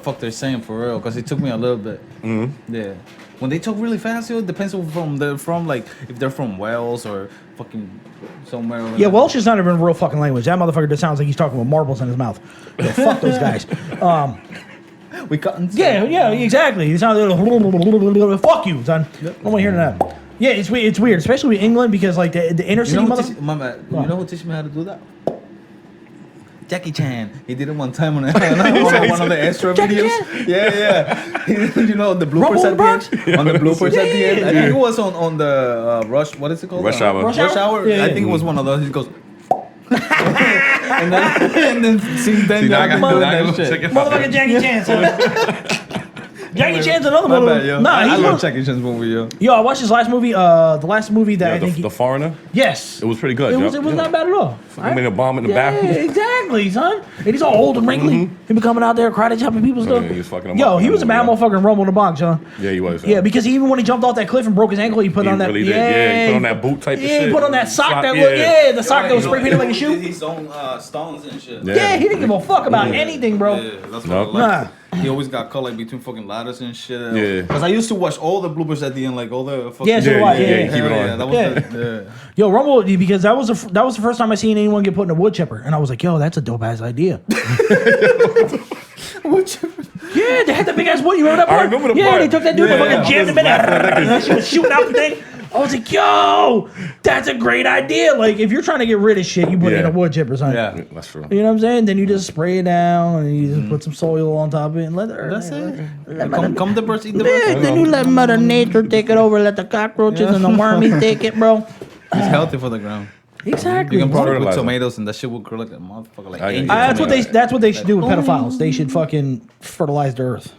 fuck they're saying for real, because it took me a little bit. Mm-hmm. Yeah. When they talk really fast, it depends on from they're from, like, if they're from Wales or fucking somewhere. Yeah, Welsh is not even a real fucking language. That motherfucker just sounds like he's talking with marbles in his mouth. Yeah, fuck those guys. We cut. Yeah, exactly. He sounds like, fuck you, son. I don't want to hear that. Yeah, it's weird, especially with England, because like the inner city. You know who teach me how to do that? Jackie Chan. He did it one time on one of the extra videos. Yeah. You know the bloopers at the end. On the bloopers at the end. I think it was on the Rush. What is it called? Rush Hour. Rush Hour? Yeah, I think it was one of those. He goes. and then see then now I got to check it out. Motherfucking Jackie Chan, son. Jackie Chan's another My movie. bad, yo. Nah, I love Jackie Chan's movie, yo. Yo, I watched his last movie. The last movie that I think the Foreigner. Yes, It was pretty good. it was not bad at all. I mean, a bomb in the Yeah, bathroom. exactly, son. And he's all old and wrinkly. He be coming out there, karate chopping people's stuff. He was fucking them Yo, up he in was a that bad movie, motherfucker in Rumble in the Bronx, huh? Yeah, he was. Yeah, because even when he jumped off that cliff and broke his ankle, he put He on that. really did. Yeah, he put on that boot type of shit. he put on that sock that Yeah. looked. Yeah, the sock that was spray painted like a He shoe. did his own stones and shit. Yeah, he didn't give a fuck about anything, bro. Yeah, that's what Nope. I like. He always got caught like between fucking ladders and shit. Yeah. Because I used to watch all the bloopers at the end, like all the fucking. Yeah, so do I. Yeah, keep it on. That was Yeah. Yo, Rumble, because that was the first time I seen anyone get put in a wood chipper, and I was like, yo, that's a dope ass idea. Wood chipper. Yeah, they had the big ass wood. You remember that part? I remember the yeah, part. they took that dude and Yeah, fucking jammed him in there. And that shit was shooting out the thing. I was like, yo, that's a great idea. Like, if you're trying to get rid of shit, you put it in a wood chipper, son. Yeah. That's true. You know what I'm saying? Then you just spray it down and you just put some soil on top of it and let it. That's it. Come the birds, eat the Yeah, birds. then you let Mother Nature take it over, let the cockroaches and the wormies take it, bro. It's healthy for the ground. Exactly. You can probably put Fertilizer. tomatoes and that shit will grow like a motherfucker. Like I can angel get That's what they should do with pedophiles. They should fucking fertilize the earth.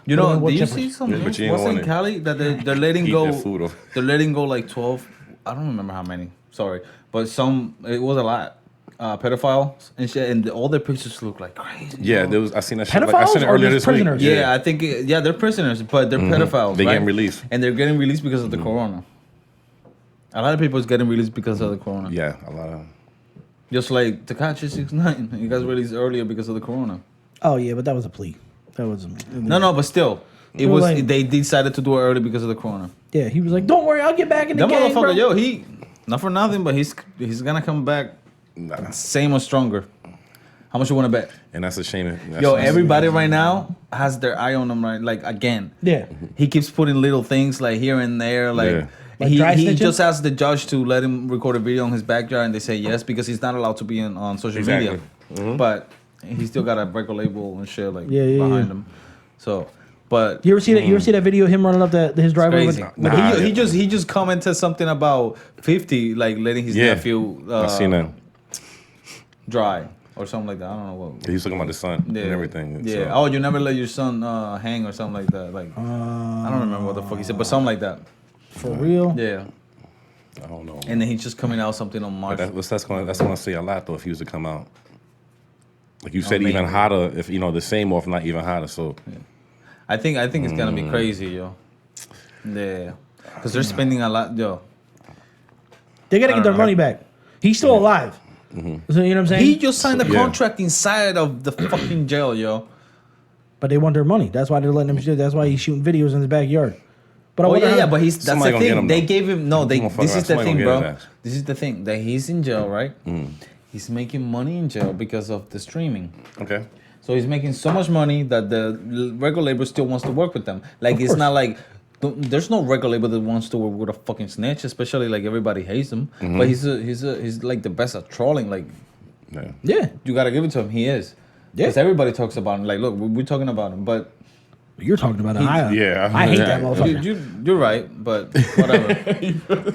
You Put it in know, wood do you chippers. see some Yeah, but news? you ain't What's want in it. Cali that they're letting Eat go? their food off. They're letting go like 12. I don't remember how many. Sorry, but it was a lot. Pedophiles and shit, and all their pictures look like crazy. Yeah, bro. there was. I seen that shit. I Pedophiles seen it or earlier just this week. prisoners? Yeah, I think they're prisoners, but they're pedophiles. They right? getting released. and they're getting released because of the corona. A lot of people is getting released because of the corona. Yeah, a lot of. Just like Tekashi 6ix9ine, he got released earlier because of the corona. Oh, yeah, but that was a plea. That was No, but still, it was like- they decided to do it early because of the corona. Yeah, he was like, don't worry, I'll get back in the That game, bro. motherfucker, yo, he not for nothing, but he's gonna come back Nah. same or stronger. How much you want to bet? And that's a shame. Yo, everybody right now has their eye on him, right? Like again, Yeah. he keeps putting little things like here and there, like. Yeah. Like He dry snitching? just asked the judge to let him record a video in his backyard, and they say yes because he's not allowed to be on social Exactly. media. But he still got a record label and shit like Yeah, behind yeah. him. So, but You ever see that? You ever see that video of him running up his driveway? crazy. With, But Nah, he just commented something about 50, like letting his nephew I seen that. dry or something like that. I don't know what. He was talking about the son and everything. Yeah. So. Oh, you never let your son hang or something like that. Like I don't remember what the fuck he said, but something like that. for real? Yeah. I don't know. And then he's just coming out something on March. That's gonna say a lot though if he was to come out. Like you said, maybe. even hotter. If you know the same, or if not even hotter. So I think it's gonna be crazy, yo. Yeah. Because they're spending a lot, yo. They gotta get their know. money back. He's still alive. So, you know what I'm saying? He just signed a Yeah. contract inside of the fucking jail, yo. But they want their money. That's why they're letting him shoot. That's why he's shooting videos in his backyard. But I Oh wonder yeah, how- but that's Somebody the gonna get thing. him, They though. gave him this is the Somebody thing, gonna bro. get his ass. This is the thing that he's in jail, right? He's making money in jail because of the streaming. okay. So he's making so much money that the regular label still wants to work with them. Like it's course. not like there's no regular label that wants to work with a fucking snitch, especially like everybody hates him. But he's like the best at trolling. Like Yeah. yeah, you gotta give it to him. He is. Yeah. Because everybody talks about him. Like, look, we're talking about him, but you're talking about it. Yeah. I hate yeah, that motherfucker. you're right, but whatever.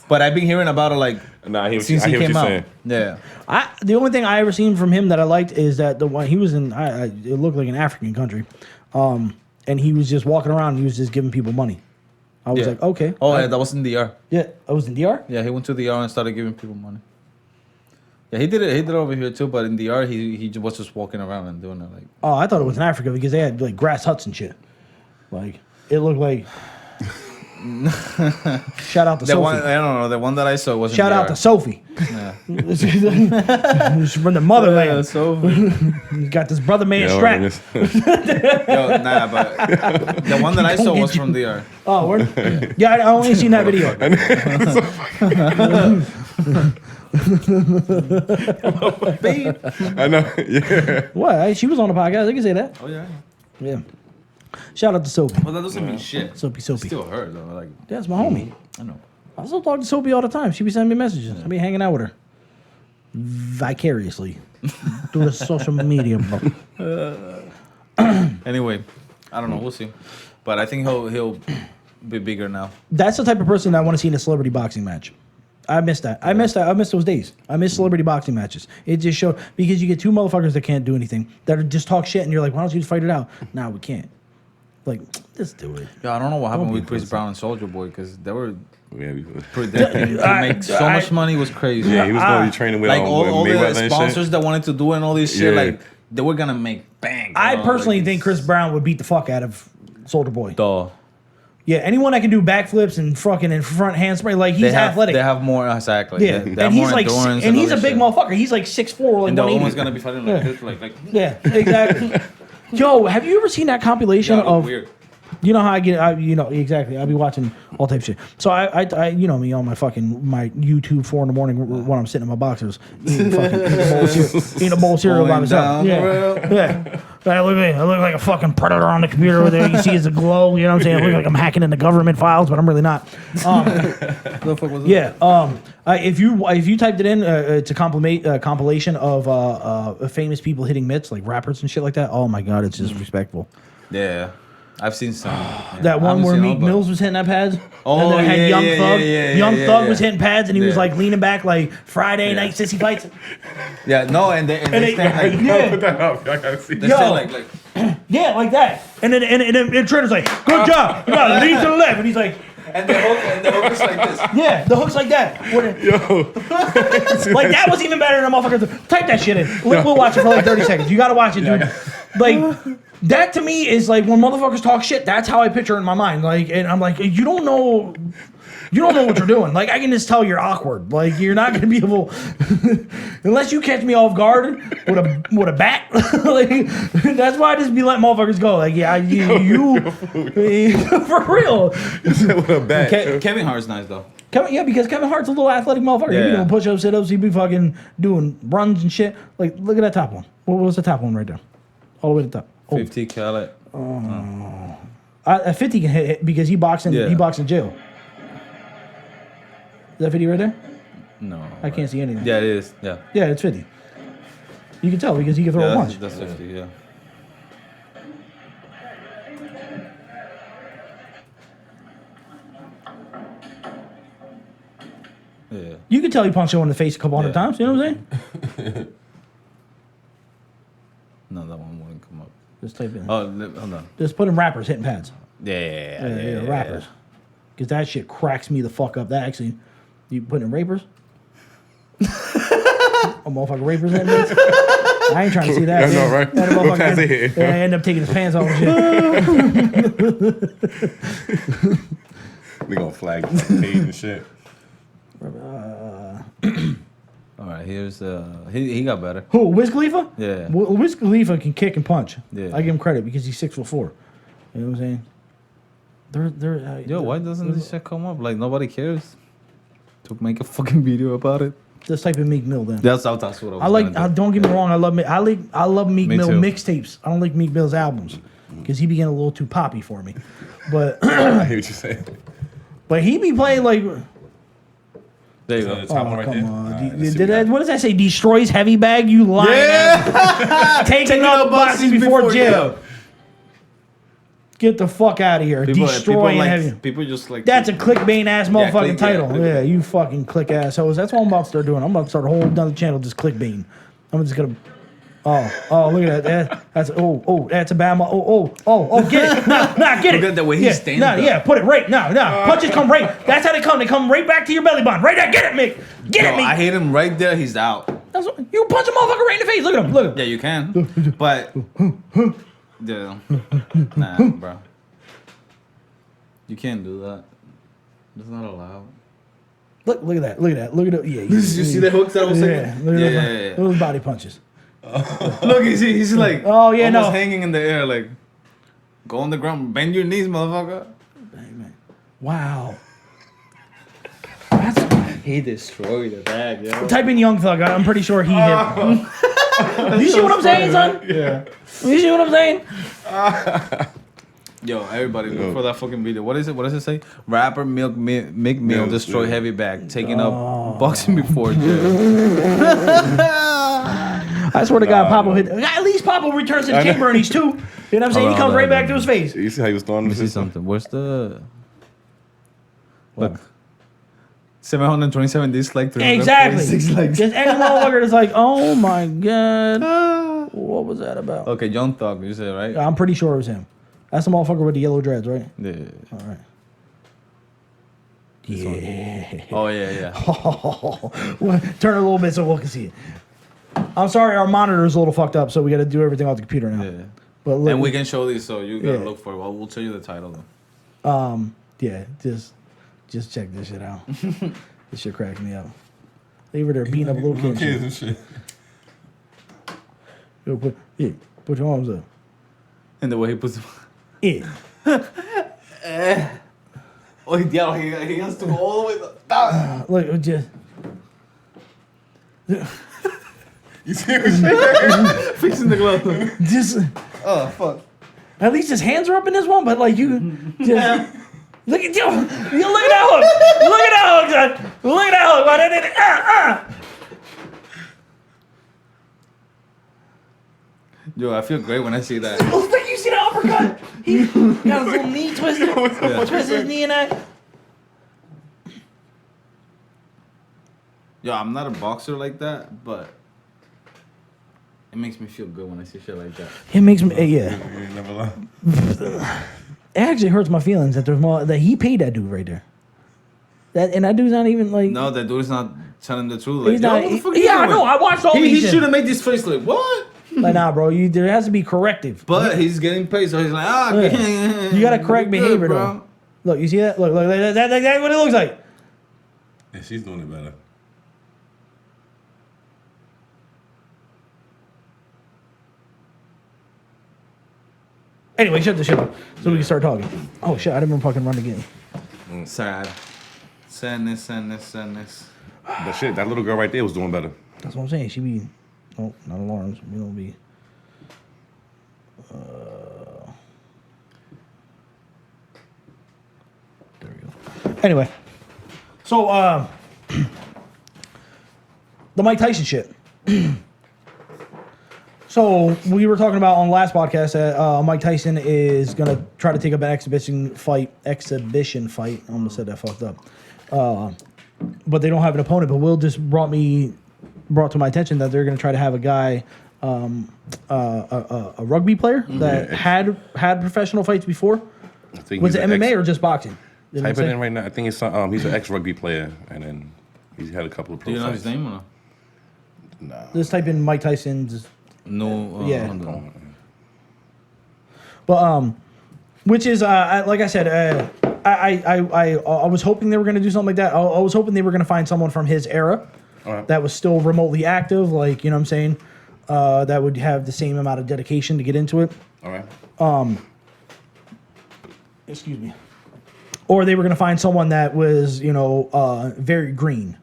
But I've been hearing about it like Nah, I hear what since you- I he hear what came you're out. saying. Yeah. The only thing I ever seen from him that I liked is that the one he was in. It looked like an African country, and he was just walking around. And he was just giving people money. I was Yeah. like, okay. Oh, yeah, that was in DR. Yeah, I was in DR. Yeah, he went to DR and started giving people money. Yeah, he did it. He did it over here too, but in DR, he was just walking around and doing it like. Oh, I thought it was in Africa because they had like grass huts and shit. Like it looked like. Shout out to The Sophie. one I don't know. The one that I saw was. Shout in out DR. to Sophie. Yeah. He's from the motherland. so He's got this brother man Yo, strap. yo, nah, but the one that I saw was from DR. Oh, word? Yeah, I only seen that video. I know. Yeah. What? She was on the podcast. I can say that. Oh yeah. Yeah. Shout out to Soapy. Well, that doesn't mean shit. Soapy. Still her though. Like That's my homie. I know. I still talk to Soapy all the time. She be sending me messages. I be hanging out with her. Vicariously. Through the social media, bro. Anyway, I don't know. We'll see. But I think he'll be bigger now. That's the type of person I want to see in a celebrity boxing match. I miss that. I miss those days. I miss celebrity boxing matches. It just showed because you get two motherfuckers that can't do anything that are just talk shit, and you're like, why don't you just fight it out? Nah, we can't. Like, just do it. Yeah, I don't know what happened be with Chris Brown and Soldier Boy because they were Yeah, to make so much money was crazy. he was going to be training with Like all the Mayweather and sponsors shit. that wanted to do and all this shit, Yeah. like they were gonna make bang. I bro. personally Like, think Chris Brown would beat the fuck out of Soldier Boy. Duh. Yeah, anyone that can do backflips and fucking in front handspray, like he's athletic. They have more exactly. Yeah, They have and he's more like, endurance and he's a all big this shit. motherfucker. He's like 6'4", like And the other 180. one's gonna be fighting like this, like Yeah, exactly. Yo, have you ever seen that compilation yeah, of? weird. You know how I get, you know exactly. I'll be watching all type of shit. So I, you know me on my YouTube 4 in the morning when I'm sitting in my boxers eating a bowl of cereal by Going myself. down the Yeah, road. yeah. I look like a fucking predator on the computer over there. You see, it's a glow. You know what I'm saying? I look like I'm hacking into government files, but I'm really not. The fuck was it? Yeah. If you typed it in, it's a compilation of famous people hitting mitts, like rappers and shit like that. Oh my god, it's disrespectful. Yeah. I've seen some. Yeah. That I one haven't where seen Meek all, but- Mills was hitting that pads. Oh, and then it had yeah, Young yeah, Thug. yeah, Young yeah, Thug yeah. was hitting pads, and he was Yeah. like leaning back like Friday Yeah. night sissy fights. Yeah, no, and they stand like yeah, Put that up. I gotta see. they Yo. stand like yeah, like that. And then Trent is like, "Good job, you gotta lean to the left," and he's like, and the hook is like this. "Yeah, the hook's like that." Like that was even better than a motherfucker. Type that shit in. We'll watch it for like 30 seconds. You gotta watch it, dude. Like. That to me is like when motherfuckers talk shit. That's how I picture it in my mind. Like, and I'm like, you don't know what you're doing. Like, I can just tell you're awkward. Like, you're not gonna be able, unless you catch me off guard with a bat. Like, that's why I just be letting motherfuckers go. Like, yeah, you for real. With a bat. Kevin Hart's nice though. Yeah, because Kevin Hart's a little athletic motherfucker. He be Yeah. doing push-ups, sit-ups. He be fucking doing runs and shit. Like, look at that top one. What was the top one right there? All the way to the top. Oh. 50 carat. 50 can hit because he boxed in jail. Is that 50 right there? No. I can't see anything. Yeah, it is. Yeah. Yeah, it's 50. You can tell because he can throw a Yeah, punch. that's 50. Yeah. Yeah. You can tell he punched him in the face a couple hundred Yeah. times. You know what I'm saying? No, that one wouldn't come up. Just type in. Oh, hold on. Just put in rappers hitting pads. Yeah, Rappers. Because that shit cracks me the fuck up. That actually, you put in rapers? A motherfucker rapers hitting pads? I ain't trying to see that. I know, man. right? That What motherfucker pads they hit? end up taking his pants off and shit. They gonna flag the page and shit. All right, here's he got better. Who? Wiz Khalifa? Yeah. Wiz Khalifa can kick and punch. Yeah. I give him credit because he's 6'4". You know what I'm saying? Yo, why doesn't this shit come up? Like nobody cares to make a fucking video about it. Just type in Meek Mill then. That's what I was. I like. gonna do. Don't get me wrong. I love Meek Me Mill too. mixtapes. I don't like Meek Mill's albums because he be getting a little too poppy for me. But I hear what you're saying. but he be playing like. There you go. Top one right come there? on. Alright, let's see what we got. What does that say? Destroys heavy bag. You lying. ass. Taking up boxing before jail. Get the fuck out of here. Destroying heavy. People just like. That's a clickbait ass motherfucking clickbait, title. clickbait. Yeah, you fucking click assholes. That's what I'm about to start doing. I'm about to start a whole another channel just clickbaiting. I'm just gonna. Oh, look at that. That's that's a bad. Get it. Nah, get it. Look at the way he stands up. Yeah, put it right. Punches come right. That's how they come. They come right back to your belly button. Right there. Get it, Mick. Get it, Mick. I hit him right there. He's out. That's what, you punch a motherfucker right in the face. Look at him. Look at him. Yeah, you can. But yeah, nah, bro. You can't do that. That's not allowed. Look at that. Look at that. Look at it. Yeah. Did you see the hooks that I was saying? Yeah. Look at Yeah. those body punches. Look, he's like, Oh, yeah, almost no. hanging in the air, like, go on the ground, bend your knees, motherfucker. Wow. He destroyed the bag, yo. Type in Young Thug. I'm pretty sure he hit. You see what I'm saying, son? Yeah. You see what I'm saying? Yo, everybody look for that fucking video. What is it? What does it say? Rapper Meek Mill destroy heavy bag, taking up boxing before jail. I swear to God, Pablo hit. At least Pablo returns to the chamber and he's two. You know what I'm saying? He comes right back to his face. You see how he was throwing Let me this? see something. Where's the... Look. 727 dislikes, 346 Exactly. likes. Just any motherfucker that's like, oh my God. What was that about? Okay, Young Thug, you said, right? I'm pretty sure it was him. That's the motherfucker with the yellow dreads, right? Yeah. All right. Yeah. Oh, yeah. Well, turn it a little bit so we can see it. I'm sorry, our monitor is a little fucked up, so we got to do everything off the computer now. Yeah. But look, And we can show these, so you gotta Yeah. look for it. Well, we'll tell you the title, though. yeah, just check this shit out. This shit cracked me up. They were there beating up little kids. Kids and shit. Yo, put your arms up. And the way he puts... Yeah. Oh, yeah, he has to go all the way down. Look, just You see what shit? Fixing the glove. just. Oh, fuck. At least his hands are up in this one, but like you just look at you. Look at that hook. Look at that hook, son. Look at that hook. Yo, I feel great when I see that. Oh, look, you see the uppercut? He got his little knee twisted. Twist his knee and that. Yo, I'm not a boxer like that, but it makes me feel good when I see shit like that. It makes me, yeah. You ain't never lie. It actually hurts my feelings that there's more that he paid that dude right there. That dude's not even like. No, that dude's not telling the truth. Like, He's yo, not. what the fuck Yeah, you I doing? know. I watched all He these. should have made this face like, what? Like, nah, bro. There has to be corrective. But he's getting paid, so he's like, Yeah. You gotta correct good, behavior bro. though. Look, you see that? Look, that's what it looks like. Yeah, she's doing it better. Anyway, shut the shit up so we can start talking. Oh shit, I didn't even fucking run again. Sad. Sadness. But shit, that little girl right there was doing better. That's what I'm saying. She be, oh, not alarms. We don't be. There we go. Anyway, so the Mike Tyson shit. So we were talking about on the last podcast that Mike Tyson is gonna try to take up an exhibition fight. I almost said that fucked up. But they don't have an opponent. But Will just brought to my attention that they're gonna try to have a guy, a rugby player that had professional fights before. I think Was he's it an MMA or just boxing? Didn't Type it it say? in right now. I think it's he's an ex-rugby player, and then he's had a couple of pro Do you know fights. his name or no? Nah. Just type in Mike Tyson. Just, No. Yeah. Hold on. but which is like I said, I was hoping they were gonna do something like that. I was hoping they were gonna find someone from his era Alright. that was still remotely active, like, you know what I'm saying, that would have the same amount of dedication to get into it. All right. Excuse me. Or they were gonna find someone that was, you know, very green,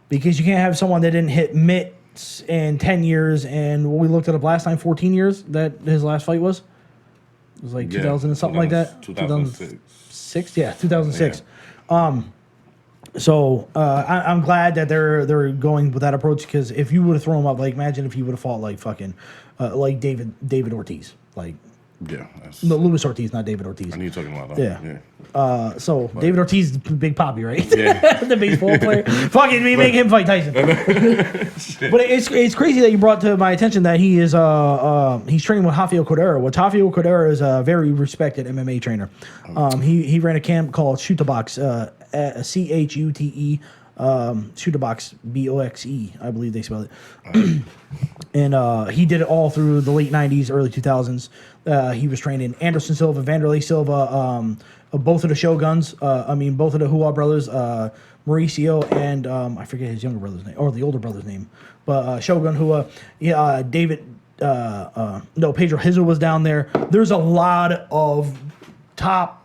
because you can't have someone that didn't hit mitts in 10 years, and we looked at up last time, 14 years that his last fight was. It was like 2000 and something like that. 2006. 2006, yeah, 2006. So I'm glad that they're going with that approach, because if you would have thrown him up, like, imagine if you would have fought like fucking like David Ortiz, like Yeah. That's, no, Luis Ortiz, not David Ortiz. I knew you were talking about that. Yeah. So David Ortiz is Big Poppy, right? Yeah. The baseball player. Fucking we make him fight Tyson. But it's crazy that you brought to my attention that he is he's training with Rafael Cordero. Well, Rafael Cordero is a very respected MMA trainer. He ran a camp called Shoot the Box, CHUTE, Shoot the Box BOXE, I believe they spell it. And he did it all through the late 90s, early 2000s. He was training Anderson Silva, Vanderlei Silva, both of the Shoguns. Both of the Hua brothers, Mauricio and I forget his younger brother's name or the older brother's name, but Shogun Hua. David. No, Pedro Hizu was down there. There's a lot of top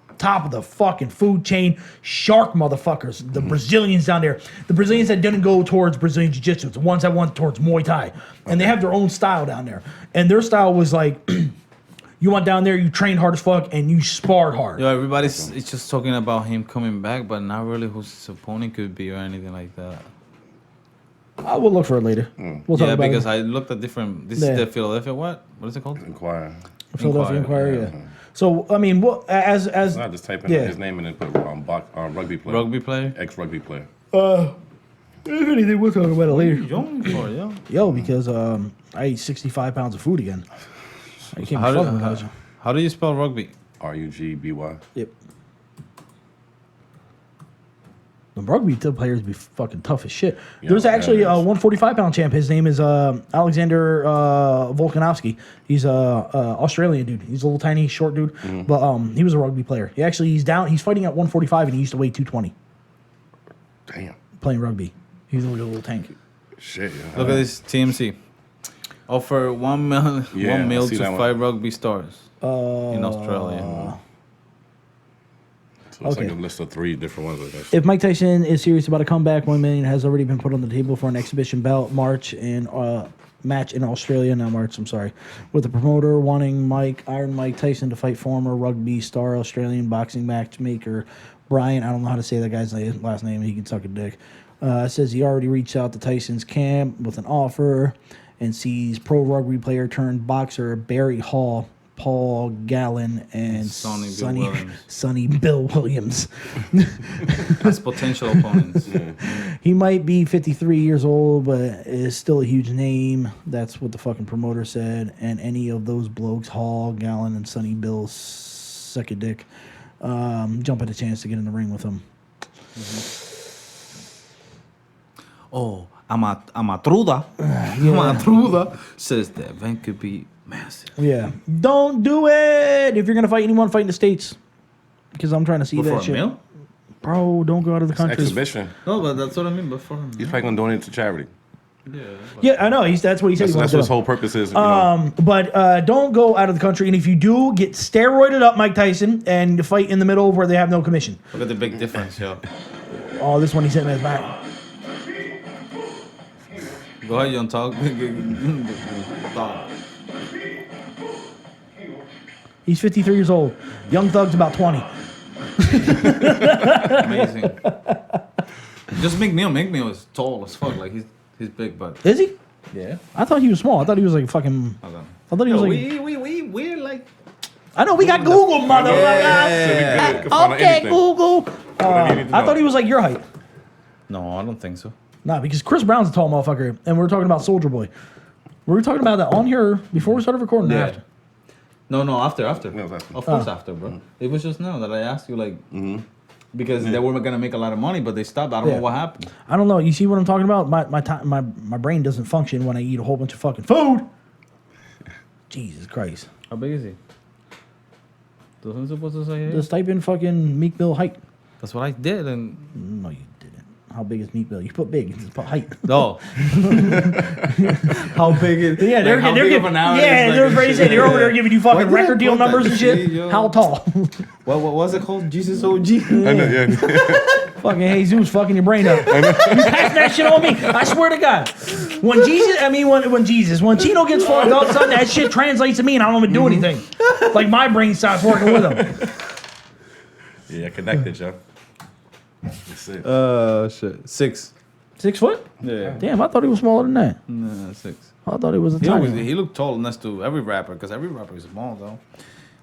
of the fucking food chain shark motherfuckers. The Brazilians down there. The Brazilians that didn't go towards Brazilian Jiu-Jitsu. The ones that went towards Muay Thai. And they have their own style down there. And their style was like, you went down there, you trained hard as fuck, and you sparred hard. Yo, everybody's it's just talking about him coming back, but not really who his opponent could be or anything like that. I will look for it later. We'll talk Yeah, about because it. I looked at different. This Yeah. is the Philadelphia. What is it called? Inquire. Philadelphia Inquirer, Inquirer, yeah. So, I mean, what as I just type in Yeah. his name and then put rugby player. Rugby player. Ex-rugby player. if anything, we'll talk about it later. Young for yeah. Yo, because I ate 65 pounds of food again. I can't be fucking without you. How do you spell rugby? RUGBY. Yep. The rugby players be fucking tough as shit. Yeah, There's actually yeah, a it is. 145-pound champ. His name is Alexander Volkanovski. He's a Australian dude. He's a little tiny, short dude, but he was a rugby player. He's down. He's fighting at 145, and he used to weigh 220 Damn. playing rugby. He's a little tank. Shit. Yeah. Look at this TMC. Offer 1 mil, Yeah, 1 mil I see to that one. 5 rugby stars in Australia. So it's okay. like a list of 3 different ones. I guess. If Mike Tyson is serious about a comeback, $1 million has already been put on the table for an exhibition bout match in Australia. Not March, I'm sorry. With the promoter wanting Iron Mike Tyson to fight former rugby star Australian boxing matchmaker Brian. I don't know how to say that guy's last name. He can suck a dick. Says he already reached out to Tyson's camp with an offer and sees pro rugby player turned boxer Barry Hall, Paul Gallen, and Sonny Bill Sonny Bill Williams. Williams. As potential opponents. He might be 53 years old, but is still a huge name. That's what the fucking promoter said. And any of those blokes, Hall, Gallen, and Sonny Bill, suck a dick, jump at a chance to get in the ring with him. Oh, Amatruda. Amatruda says the event could be massive. Yeah. Don't do it if you're going to fight anyone, fight in the States. Because I'm trying to see But that for a shit. meal? Bro, don't go out of the It's an country. exhibition. No, but that's what I mean. But for a He's meal. probably going to donate it to charity. Yeah, I know. That's what he said. That's he wanted what to his do. whole purpose is. You know. But don't go out of the country. And if you do, get steroided up Mike Tyson and fight in the middle where they have no commission. Look at the big difference, yo. Oh, this one he's hitting his back. Go ahead, Young Talk. Dog. He's 53 years old. Young Thug's about 20. Amazing. Just McNeil is tall as fuck. Like he's big, but Is he? yeah. I thought he was small. I thought he was like fucking. Hold on. I thought he was Yo, like. we're like. I know we got Google, motherfucker. Yeah. Good for Okay, anything. Google. Whatever you need to I know. thought he was like your height. No, I don't think so. Nah, because Chris Brown's a tall motherfucker, and we're talking about Soldier Boy. Were we talking about that on here before we started recording? or Yeah. After? No, after. No, that's- Of course, after, bro. It was just now that I asked you, like, because they were gonna make a lot of money, but they stopped. I don't Yeah. know what happened. I don't know. You see what I'm talking about? My brain doesn't function when I eat a whole bunch of fucking food. Jesus Christ. How big is he? Doesn't supposed to say here? Just type in fucking Meek Mill height. That's what I did, and No, you didn't. How big is Meek Mill? You put big. Just put height. no. How big is? Yeah, they're how they're big giving. of an hour Yeah, is, they're like, crazy. They're over there giving you fucking Why did I record deal put that numbers and shit. shit, yo? How tall? What was it called? Jesus OG. I know, yeah. Fucking Jesus, fucking your brain up. You pass that shit on me. I swear to God. When Chino gets fucked up, son, that shit translates to me and I don't even do anything. Like my brain stops working with him. Yeah, connected, yo. That's it. Shit. 6. 6 foot? Yeah. Damn, I thought he was smaller than that. Nah, 6. I thought he was a tiny. He looked tall next to every rapper, because every rapper is small though.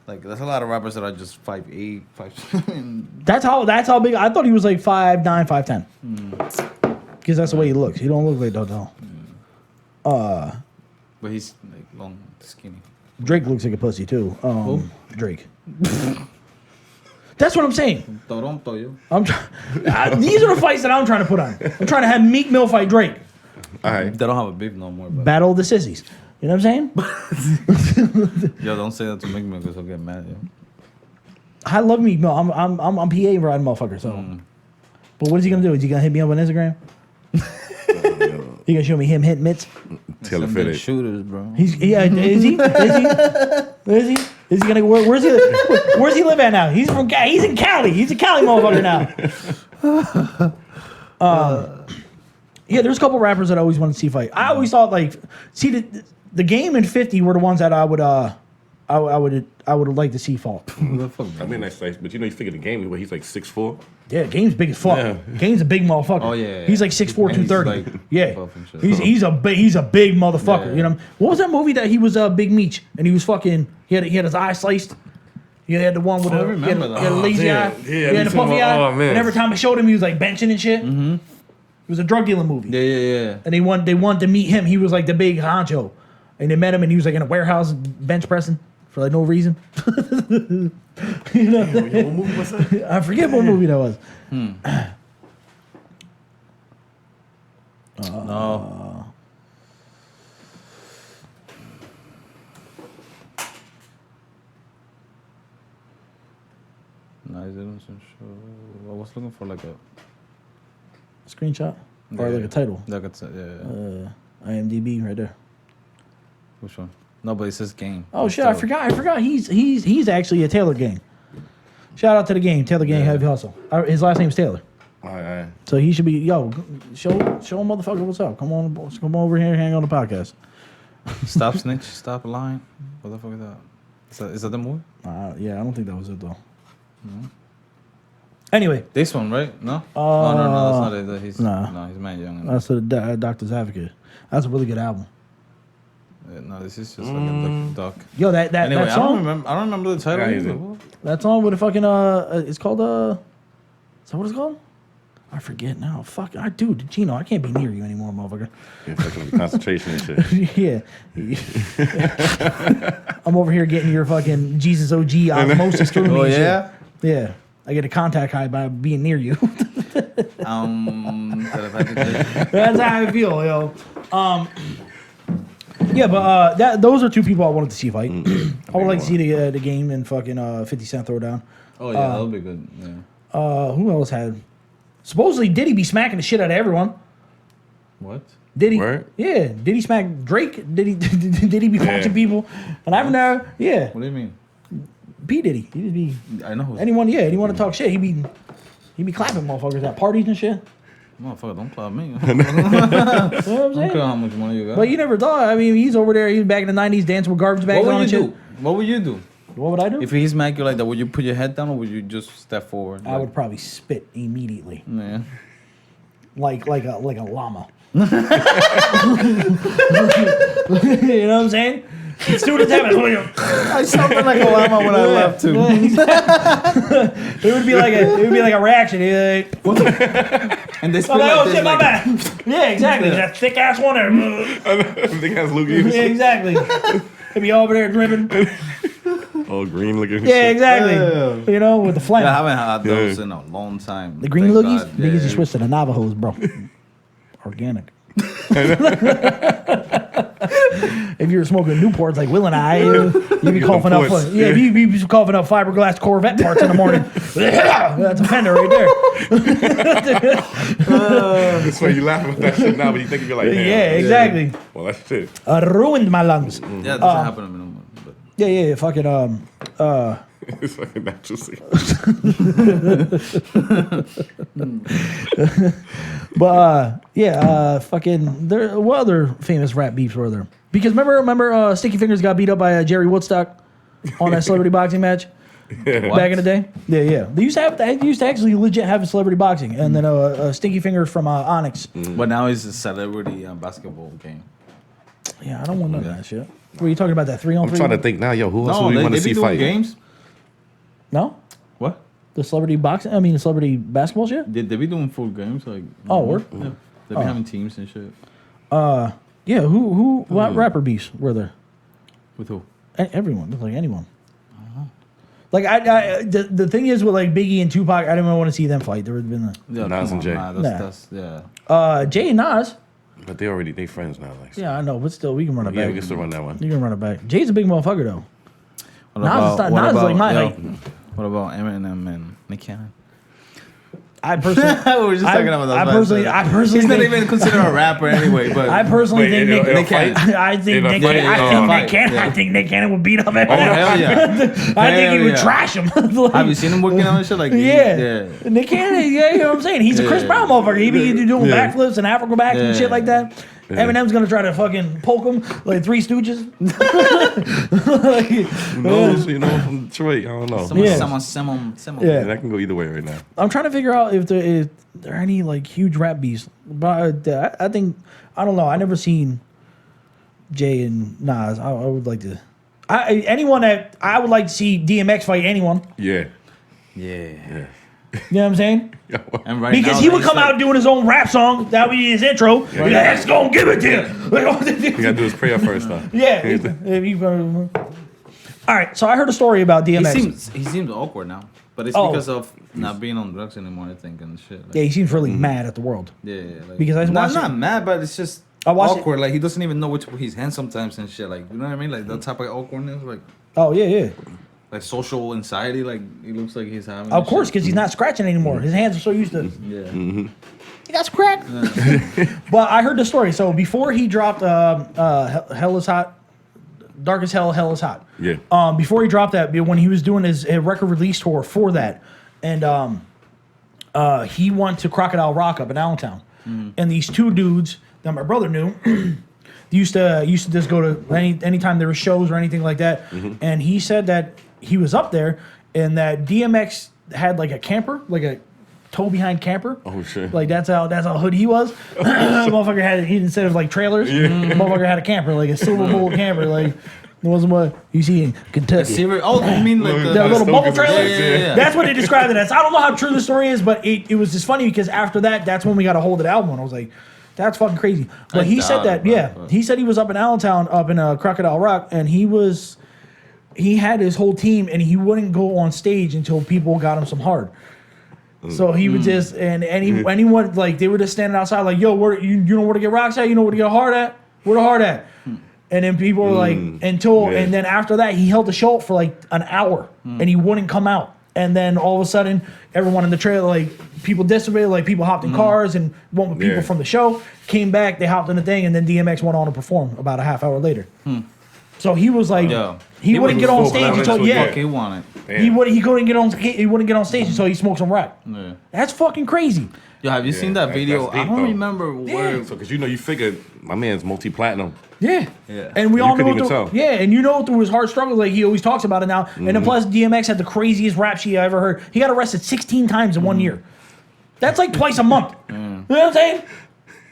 Like there's a lot of rappers that are just 5'8", 5'7". That's how big. I thought he was like 5'9", 5'10". Because that's the way he looks. He don't look like that though. But he's like long, skinny. Drake looks like a pussy too. Drake. That's what I'm saying. Toronto, yo. I'm these are the fights that I'm trying to put on. I'm trying to have Meek Mill fight Drake. All right. They don't have a beef no more. But Battle of the Sissies. You know what I'm saying? yo, don't say that to make me because I'll get mad. Yo. I love me. No, I'm PA riding motherfucker. So, but what is he gonna do? Is he gonna hit me up on Instagram? He gonna show me him hitting mitts? Taylor Some big fitted. shooters, bro. Is he? Is he gonna? Where's he live at now? He's in Cali. He's a Cali motherfucker now. Yeah, there's a couple rappers that I always wanted to see fight. I always thought like, see the Game and 50 were the ones that I would like to see fall. Who the fuck, I mean, that's nice, but you figure the game, he's like 6'4". Yeah, Game's big as fuck. Yeah. Game's a big motherfucker. Oh, yeah. He's like 6'4", And he's, 230. like, Yeah, buff and shit. he's a big motherfucker. Yeah. You know what was that movie that he was Big Meech and he was fucking he had his eye sliced. He had the one with I he had remember a that. lazy damn. eye. Yeah, he had me a too. puffy eye. Oh, man. And every time I showed him, he was like benching and shit. Mm-hmm. It was a drug dealing movie. Yeah. And they wanted to meet him. He was like the big honcho. And they met him and he was like in a warehouse bench pressing for like no reason. You know? What movie was that? I forget what movie that was. No. Nice innocent show. I was looking for like a Screenshot? Or like a title? Like IMDb right there. which one? No, but it says Game. Oh shit, I forgot. He's actually a Taylor Gang. Shout out to the Game, Taylor Gang Heavy Hustle. His last name's Taylor. All right. So he should be show a motherfucker what's up. Come on, boys, come over here, hang on the podcast. Stop Snitch, Stop Lying. What the fuck is that? Is that the movie? Yeah, I don't think that was it though. Anyway, This one, right? No? No, that's not it. He's man young. that's the Doctor's Advocate. That's a really good album. No, this is just like a doc. Yo, that Anyway, that song, I don't remember the title. Yeah, either. either. that song with the fucking it's called is that what it's called? I forget now. Fuck, dude, Gino, I can't be near you anymore, motherfucker. Yeah, fucking concentration and shit. Yeah. I'm over here getting your fucking Jesus OG osmosis through me. Oh and shit. yeah. Yeah. I get a contact high by being near you. Telepathic. That's how I feel, yo. Yeah, but those are two people I wanted to see fight. I would like to see the Game and fucking 50 Cent throw down. Oh yeah, that'll be good. Yeah. Who else had? Supposedly Diddy be smacking the shit out of everyone. What? Diddy, Word? yeah. Diddy smack Drake. Diddy be punching people, and I've never, yeah. What do you mean? P Diddy, he just be I know who's anyone to talk shit. He be clapping motherfuckers at parties and shit. Motherfucker, don't clap me. You know what I'm Don't saying? care how much money you got. But you never thought. I mean, he's over there. He was back in the '90s dancing with garbage bags what on would and you shit. do? What would you do? What would I do? If he smack you like that, would you put your head down or would you just step forward? I would probably spit immediately, Yeah. like a llama. You know what I'm saying? Students have it. I sounded like a llama when I left too. It would be like a reaction. He'd be like, And they I'm spit like, like oh this, shit, my like, bad. Yeah, exactly. That thick ass one there. I think that's Luke Yeah, Evans. exactly. He'd be over there dripping. All green looking. Yeah, shit. exactly. You know, with the flame. I haven't had those Yeah. in a long time. The green Thank loogies? God. Niggas Yeah. just switched to the Navajos, bro. Organic. If you were smoking Newports like Will and I, you'd be coughing up. Newports, Yeah, yeah. you'd be coughing up fiberglass Corvette parts in the morning. That's a fender right there. That's why you laugh about that shit now, but you think you're like, damn. Yeah, exactly. Well, that's shit. Ruined my lungs. Yeah, it doesn't happen to me no more. But Yeah, fucking It's fucking natural. fucking there. What other famous rap beefs were there? Because remember, Sticky Fingers got beat up by Jerry Woodstock on that celebrity boxing match back in the day. Yeah. They used to actually legit have a celebrity boxing, and then Stinky Fingers from Onyx. but now it's a celebrity basketball game. Yeah, I don't want none of that shit. Were you talking about that 3-on-3? I'm trying to think now, yo, who else No, would we they want to be see doing fight? games. No, What? the celebrity boxing. I mean, the celebrity basketball shit. They be doing full games like. Oh, word? Yeah. They be having teams and shit. Yeah. Who? What rapper beefs were there? With who? Everyone, like anyone. Like the thing is with like Biggie and Tupac, I didn't want to see them fight. There would have been Yeah, Nas come and Jay. on, Nah. that's yeah. Jay and Nas. But they friends now. Like, Yeah, I know, but still, we can run it yeah, we back. can still run that one. You can run it back. Jay's a big motherfucker though. What Nas is about- what like my about- height. What about Eminem and Nick Cannon? I personally, We were just talking about that. I personally, He's not think, even considered a rapper anyway. But I personally think Nick. it'll fight. I think It'll Nick. fight. I Yeah. think Nick Cannon would beat up Eminem. oh hell yeah! I think he would yeah. trash him. Like, Have you seen him working on this shit? Like yeah. Nick Cannon, yeah, you know what I'm saying? He's a Chris Yeah. Brown motherfucker. He be doing Yeah. backflips and acrobats and shit Yeah. like that. Eminem's gonna try to fucking poke him like Three Stooges. Who knows? You know, from Detroit. I don't know. Someone. Yeah. Yeah, that can go either way right now. I'm trying to figure out if there are any like huge rap beefs. But I think I don't know. I never seen Jay and Nas. I would like to. Anyone that I would like to see DMX fight anyone. Yeah. Yeah. You know what I'm saying? And right Because now he would he's come like- out doing his own rap song. That would be his intro. Yeah. Like, let's go give it to him. You gotta do his prayer first, though. Yeah. If you gonna- all right. So I heard a story about DMX. He seems awkward now, but it's Oh. because of not being on drugs anymore. I think and shit. Like, Yeah, he seems really mad at the world. yeah. Like, Because I watched not it- mad, but it's just I watched it- awkward. Like he doesn't even know which way his hands sometimes and shit. Like you know what I mean? Like that type of awkwardness, Oh yeah. like social anxiety. Like it looks like he's having. Of and course, shit. because he's not scratching anymore. His hands are so used to. Yeah. He got cracked. But I heard the story. So before he dropped Hell is Hot, Dark as Hell, Hell is Hot. Yeah. Before he dropped that, when he was doing his record release tour for that, and he went to Crocodile Rock up in Allentown, and these two dudes that my brother knew used to just go to anytime there were shows or anything like that, and he said that he was up there and that DMX had like a camper, like a tow behind camper. Oh shit. Like that's how hood he was. Motherfucker had he instead of like trailers, motherfucker had a camper, like a silver bowl camper, like it wasn't what you see in Kentucky. Oh, you mean like The little bubble trailer? Yeah. That's what they described it as. I don't know how true the story is, but it was just funny because after that's when we got a hold of the album. And I was like, that's fucking crazy. But I he said doubt that, it, bro, yeah. but- He said he was up in Allentown, up in Crocodile Rock, and he had his whole team, and he wouldn't go on stage until people got him some hard. So he would just anyone like they were just standing outside like, yo, where you know where to get rocks at? You know where to get hard at? Where the hard at? And then people were like and then after that he held the show up for like an hour and he wouldn't come out. And then all of a sudden everyone in the trailer, like people dissipated, like people hopped in cars and went with people from the show, came back, they hopped in the thing, and then DMX went on to perform about a half hour later. So he was like, Yeah. he wouldn't get on full stage blown until into it. Fuck, he wanted. he couldn't get on stage until he smoked some rack. Yeah. That's fucking crazy. Yo, have you seen that video? that's I deep, don't though. remember where. So, because you figured my man's multi-platinum. Yeah. Yeah. And we You all couldn't know even through, tell. yeah, and you know through his hard struggle, like he always talks about it now. And then plus DMX had the craziest rap sheet I ever heard. He got arrested 16 times in 1 year. That's like twice a month. You know what I'm saying?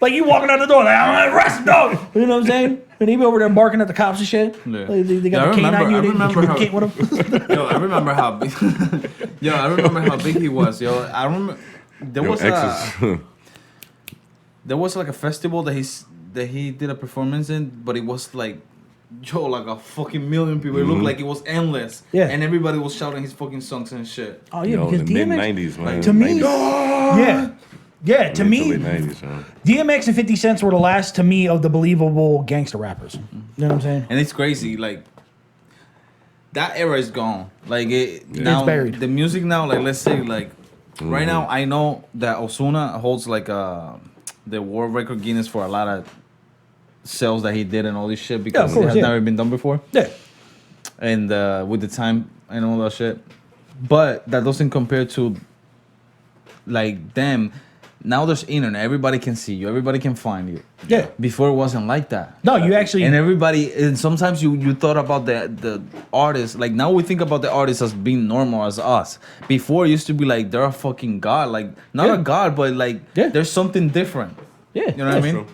Like you walking out the door, like I'm arrested, dog. You know what I'm saying? And he be over there barking at the cops and shit. Yeah. Like, they got Yeah, the I canine unit. remember how- Communicate with him. Yo, I remember how big. Yo, I remember how big he was. Yo, I remember there was there was like a festival that he did a performance in, but it was like, yo, like a fucking million people. It looked like it was endless. Yeah. And everybody was shouting his fucking songs and shit. Oh yeah, Yo, because the DMX. mid-90s, man. To me, 90s. yeah, to me, Late 90s, man. DMX and 50 Cent were the last to me of the believable gangster rappers. You know what I'm saying? And it's crazy, like that era is gone. Like now, It's buried. the music now, like let's say, like right now, I know that Ozuna holds like the world record Guinness for a lot of sales that he did and all this shit because course, it has yeah. never been done before. Yeah. And with the time and all that shit, but that doesn't compare to like them. Now there's internet. Everybody can see you. Everybody can find you. Yeah. Before it wasn't like that. No, you actually. And everybody, and sometimes you thought about the artist. Like now we think about the artist as being normal as us. Before it used to be like they're a fucking god. Like not Yeah. a god, but like Yeah. there's something different. yeah. You know what I mean? True.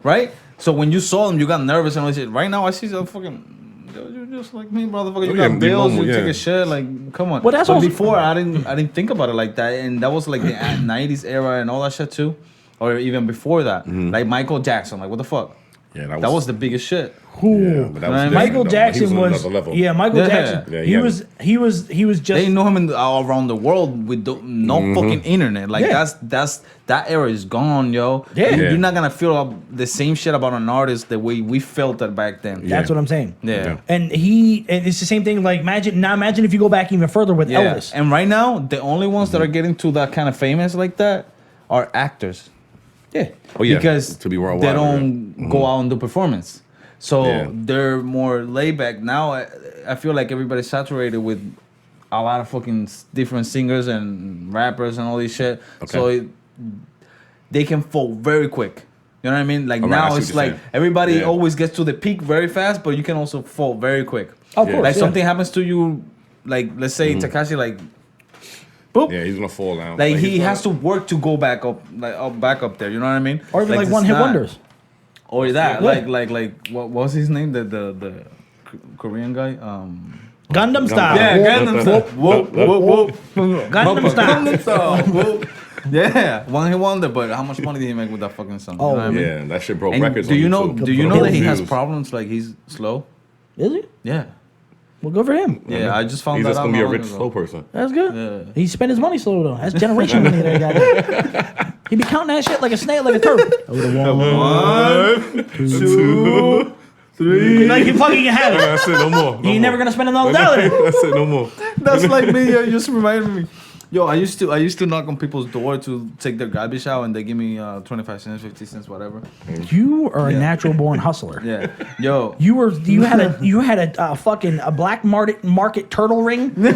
Right? So when you saw them, you got nervous and all this shit. Right now I see some fucking. You're just like me, motherfucker. You Oh, yeah, got bills. normal, You take yeah. a shit. Like, come on. Well, that's but also- before I didn't think about it like that, and that was like the '90s era and all that shit too, or even before that. Like Michael Jackson. Like, what the fuck? Yeah, That was the biggest shit. Cool. but that was Michael different, though. Jackson He was on was. another level. Yeah, Michael Yeah. Jackson. Yeah, he yeah. was just. They know him all around the world with no fucking internet. Like Yeah. that's that era is gone, yo. Yeah. Yeah. You're not gonna feel the same shit about an artist the way we felt it back then. That's what I'm saying. Yeah. And it's the same thing. Like imagine if you go back even further with Yeah. Elvis. And right now, the only ones that are getting to that kind of famous like that are actors. Yeah. Oh, yeah. Because To be worldwide, they don't go out and do performance. So Yeah. they're more laid back. Now I feel like everybody's saturated with a lot of fucking different singers and rappers and all this shit. Okay. So they can fall very quick. You know what I mean? Like All right, I now see what it's you're like saying. everybody Yeah. always gets to the peak very fast, but you can also fall very quick. Of Yeah. course. Like yeah. something happens to you, like let's say Takashi, like boop. Yeah, he's gonna fall out. Like he he's has to gonna- work to go back up, back up there. You know what I mean? Or even like it's one hit not- wonders. Or that, Yeah. like what was his name? The Korean guy. Gundam style. Yeah, Gangnam Style. Whoop whoop whoop. Gangnam Style. Gangnam Style. Whoop. Yeah, one hit wonder. But how much money did he make with that fucking song? Oh, you know what I mean? Yeah, that shit broke And records. do on you know? YouTube. Do you know that he has Views. problems? Like he's slow. Is he? Yeah. Well, good for him. Yeah, I just found He's that just out. gonna be a not rich long ago. slow person. That's good. Yeah. He spent his money slow though. That's generational money that he got there. He be counting that shit like a snail, like a turtle. One, two, three. Like you fucking can have it. That's it. No more. You ain't never gonna spend another dollar. That's it. No more. That's like me. You just reminded me. Yo, I used to knock on people's door to take their garbage out, and they give me 25 cents, 50 cents, whatever. You are a Yeah. natural born hustler. Yeah. Yo. You had a fucking black market turtle ring. You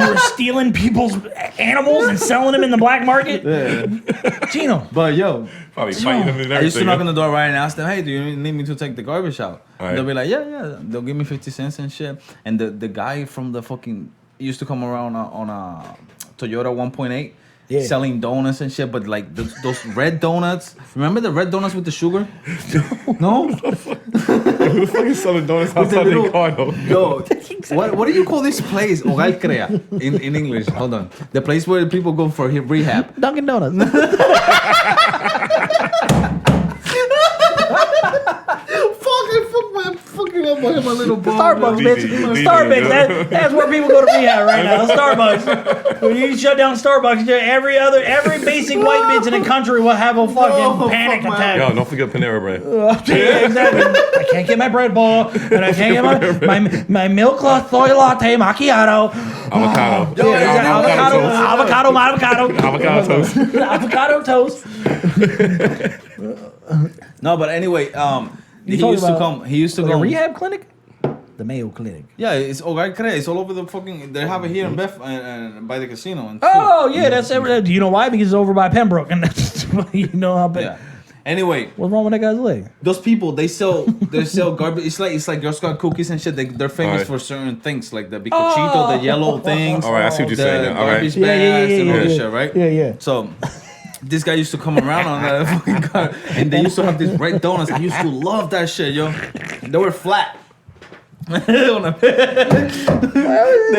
were stealing people's animals and selling them in the black market. Yeah. Gino. But yo, Probably fighting him and everything. I used to knock on the door right and ask them, hey, do you need me to take the garbage out? Alright. They'll be like, yeah. They'll give me 50 cents and shit. And the guy from the fucking used to come around on a Toyota 1.8 Yeah. selling donuts and shit, but like those red donuts. Remember the red donuts with the sugar? No? Who the fuck is selling donuts With the outside little- Ricardo? Yo, what do you call this place? Hogar Crea in English. Hold on. The place where people go for rehab. Dunkin' Donuts. Fucking up my little ball. Starbucks, bitch. Starbucks. That's where people go to rehab right now. Starbucks. When you shut down Starbucks, every basic white bitch in the country will have a fucking No, panic fuck my- attack. Yo, don't forget Panera Bread. Yeah, exactly. I can't get my bread ball, and I can't get my milk soy latte macchiato. Avocado. Yo, Yeah, exactly. Avocado toast. Avocado toast. No, but anyway, he talking used to about come. He used to The come. rehab clinic? The Mayo Clinic. Yeah, it's Hogar Crea. It's all over the fucking. They have it here in Beth and by the casino. And Oh, yeah, that's every. Do you know why? Because it's over by Pembroke, and that's you know how bad. yeah. Anyway, What's wrong with that guy's leg? those people they sell garbage. It's like Girl Scout cookies and shit. They're famous Alright. for certain things like the bicochito, the yellow things. All right, I see what you're the saying. Now. All garbage right. bags and all yeah, this yeah. shit, right? Yeah, yeah. So this guy used to come around on that fucking car, and they used to have these red donuts. I used to love that shit, yo. They were flat. They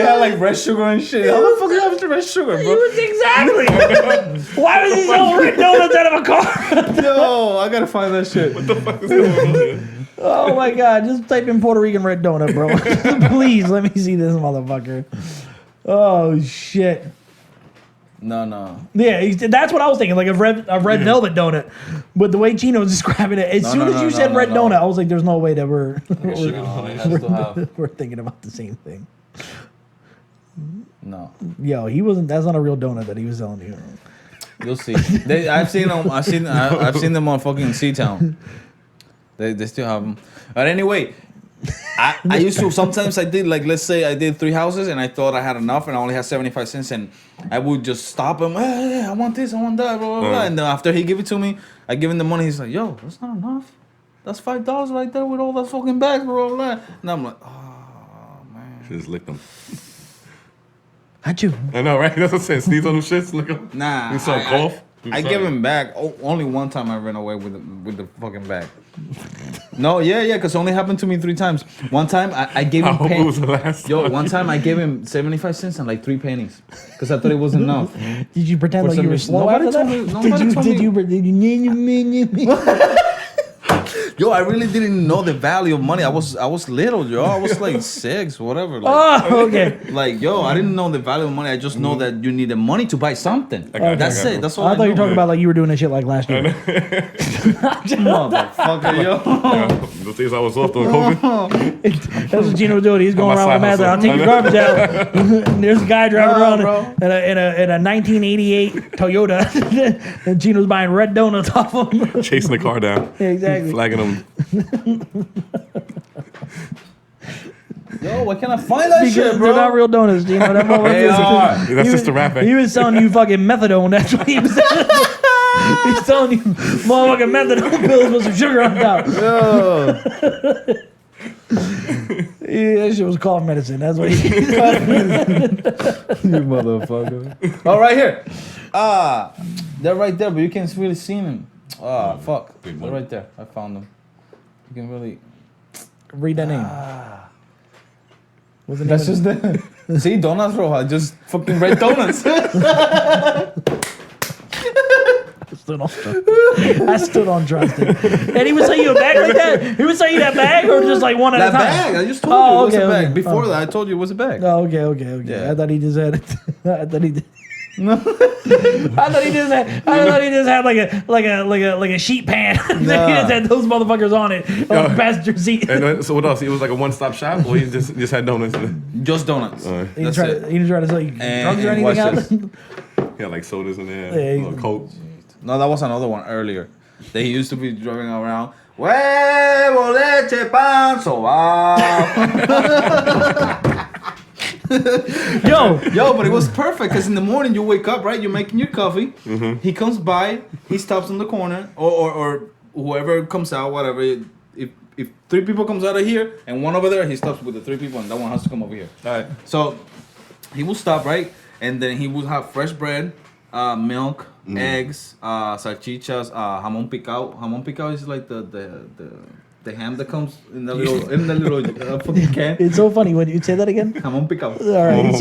had like red sugar and shit. How the fuck do you have red sugar, bro? Exactly. Why was he selling red donuts out of a car? Yo, I gotta find that shit. Oh my god! Just type in Puerto Rican red donut, bro. Please let me see this motherfucker. Oh shit. No. Yeah, that's what I was thinking, like a red velvet donut. But the way Chino was describing it, as soon as you said red donut, I was like, "There's no way that we're we're thinking about the same thing." No. Yo, he wasn't. That's not a real donut that he was selling you. You'll see. I've seen them. I've seen them on fucking Seatown. They still have them. But anyway, I used to sometimes I did like let's say I did 3 houses and I thought I had enough and I only had 75 cents and I would just stop him. Hey, I want this, I want that, blah blah blah. And then after he give it to me, I give him the money. He's like, yo, that's not enough. That's $5 right there with all those fucking bags, blah blah blah. And I'm like, oh man. Just lick them. Not you. I know, right? That's what I'm saying. Sneeze on them shits. Lick them. Nah. You saw cough. I give him back. Only one time I ran away with the fucking bag. No, yeah, because it only happened to me 3 times. One time I gave I him hope it was the last. Yo, time. one time I gave him 75 cents and like 3 pennies because I thought it was enough. Did you pretend For like some you were reason- slow nobody after told that? me- nobody told me- Did you? Yo, I really didn't know the value of money. I was little, yo. I was like 6, whatever. Like, Oh, okay. like, yo, I didn't know the value of money. I just know that you needed money to buy something. That's it. That's all I thought you were know. talking about like you were doing that shit like last year. Motherfucker, yo. The things I was off doing COVID. That's what Gino was doing. He's going On my around with side Mazda. I'll take your garbage out. And there's a guy driving around bro. in a 1988 Toyota. And Gino's buying red donuts off him. Chasing the car down. Yeah, exactly. Flagging them. Yo, why can't I find that Because shit, they're bro? not real donuts, Gino. That They are. That's just the rap. He was selling you fucking methadone. That's what he was selling. He's telling you motherfucking methadone pills with some sugar on top. Yo. Yeah, that shit was cough medicine. That's what he You motherfucker. Oh, right here. They're right there, but you can't really see them. Fuck. Big They're one. right there. I found them. You can really. read that name. What's the name? That's just the. See, donuts, Roja. Just fucking red donuts. I still don't trust it. And he would sell you a bag like that? He would sell you that bag or just like one at a That time? bag. I just told Oh, you it was okay, a bag. okay. Before Oh. that, I told you it was a bag. Oh, okay. Yeah. I thought he just had it. I thought he did. I thought he just had like a sheet pan. He just had those motherfuckers on it on the passenger seat. And so what else? It was like a one-stop shop, or he just had donuts. Just donuts. He didn't That's try it. to sell you drugs or And anything watch out. this. Yeah, like sodas in there, Yeah, little Coke. No, that was another one earlier. That he used to be driving around. Huevo, leche, pan, soba. Yo, but it was perfect because in the morning you wake up, right? You're making your coffee. He comes by, he stops on the corner, or whoever comes out, whatever. If 3 people comes out of here and one over there, he stops with the 3 people, and that one has to come over here. All right. So he will stop, right? And then he will have fresh bread, milk, eggs, salchichas, jamón picado. Jamón picado is like the ham that comes in the little fucking can. It's so funny when you say that again. Jamón picado. All right,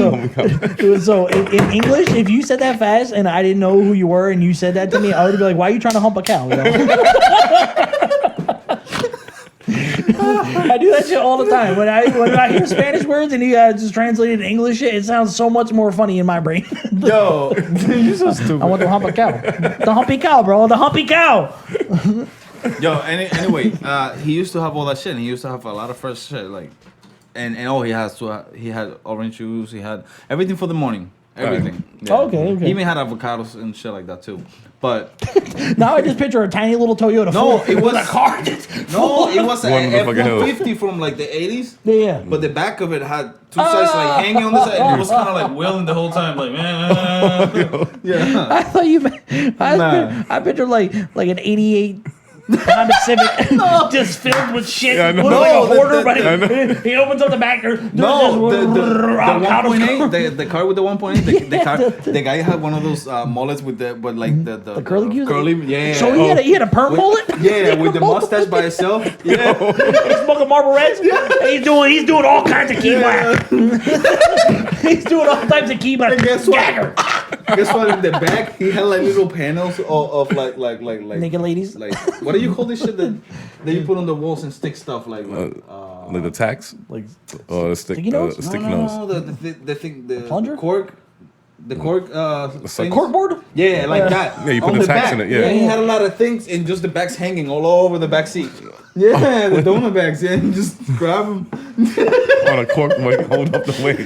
so in English, if you said that fast and I didn't know who you were and you said that to me, I would be like, "Why are you trying to hump a cow?" You know? I do that shit all the time. When I hear Spanish words and you guys just translate it in English shit, it sounds so much more funny in my brain. Yo, you're so stupid. I want to hump a cow. The humpy cow, bro. The humpy cow. Yo, anyway, he used to have all that shit. And he used to have a lot of fresh shit, like, and he had orange juice. He had everything for the morning. Everything. Yeah. Okay. He even had avocados and shit like that too. But Now I just picture a tiny little Toyota. no, full- it was a car. Just no, it was One an motherfucking hill. F-150 from like the 80s. Yeah. But the back of it had 2 sides like hanging on the side, and it was kind of like wailing the whole time, like man. Yeah. I thought you meant. I pictured like an '88 Honda Civic just filled with shit. Yeah, I know. Looks like No, a hoarder, but I know. he opens up the back door. No, the avocados 1.8, the car with the 1.8, the guy had one of those mullets with the curly cues? yeah. So he had a perm mullet. Yeah, with the mustache by itself. Yeah. He's smoking Marlboro Reds. He's doing all kinds of key black. He's doing all types of key black. And guess what? Gagger. Guess what? In the back, he had like little panels of like Naked ladies. like what do you call this shit that you put on the walls and stick stuff like Like the tax, Like or the stick, Sticky notes? sticky no, nose. the thing, the plunger? cork. The cork, things. corkboard. Yeah, like that. Yeah, you put On the back. tacks in it, yeah. He had a lot of things, and just the bags hanging all over the back seat. Yeah, the donut bags. Yeah, you just grab them. On a cork, like, hold up the weight.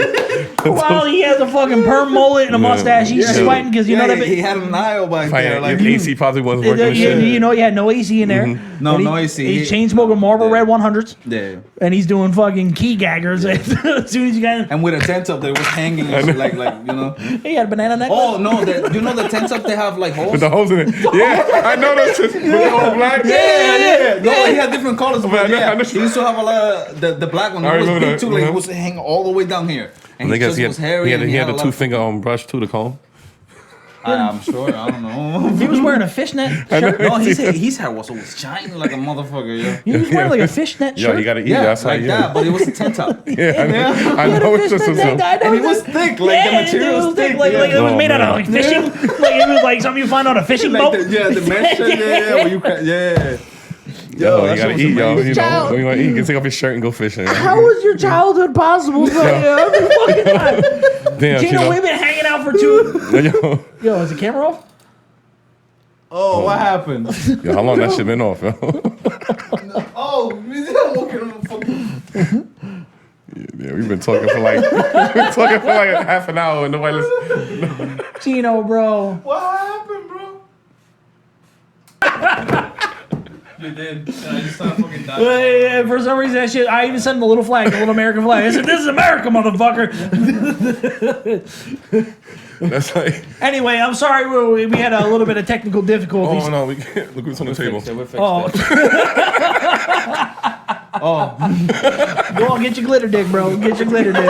While he has a fucking perm mullet and a mustache, he's Yeah. sweating because you know that. he had an aisle back there. Like Your AC probably wasn't working. and You shit. know, he had no AC in there. No, And no AC. He's chain smoking Marlboro Red 100s, yeah. and he's doing fucking key gaggers as soon as you got. And with a tent up that was hanging, and shit, like you know. He had a banana necklace. Oh no, you know the tents up they have like holes. With the holes in it. Yeah, I know that shit. With the whole black. Yeah. No, he had different colors, but I know- yeah, I know- he used to have a lot of the black one. I It was remember big that. too, like it Mhm. was hanging all the way down here, and I he think just he was hairy. had and a a lot of- two-finger brush too to comb. I'm sure. I don't know. He was wearing a fishnet shirt. No, his hair was always shining like a motherfucker. Yeah. He was wearing like a fishnet Yo, shirt. you gotta eat. Yeah, That's how like you. that, but it was a tent top. Yeah, I know. He I had a know it's just fishnet a. neck. I know And it that. was thick, like the material was thick. Like it was Oh, made out of man. like fishing. Like it was like something you find on a fishing boat. The mesh shit, yeah, where you yeah. Yo, you that gotta shit eat, was yo. amazing. You know, when you want to eat, you can take off your shirt and go fishing. How was your childhood possible? Every fucking time. Damn, Gino, we've been hanging out for 2. Yo, Yo, is the camera off? Oh, what happened? yo, how long that shit been off, yo? Oh, I'm walking on the fucking. Yeah, we've been talking for like half an hour and nobody listen. Gino, bro. What happened, bro? You did. I just started fucking dying. For some reason, that shit, I even sent him the little flag, the little American flag. I said, this is America, motherfucker. That's like, Anyway, I'm sorry. We had a little bit of technical difficulties. oh no, we can't. Look what's on the table. Oh. Go on, get your glitter dick, bro. Get your glitter dick.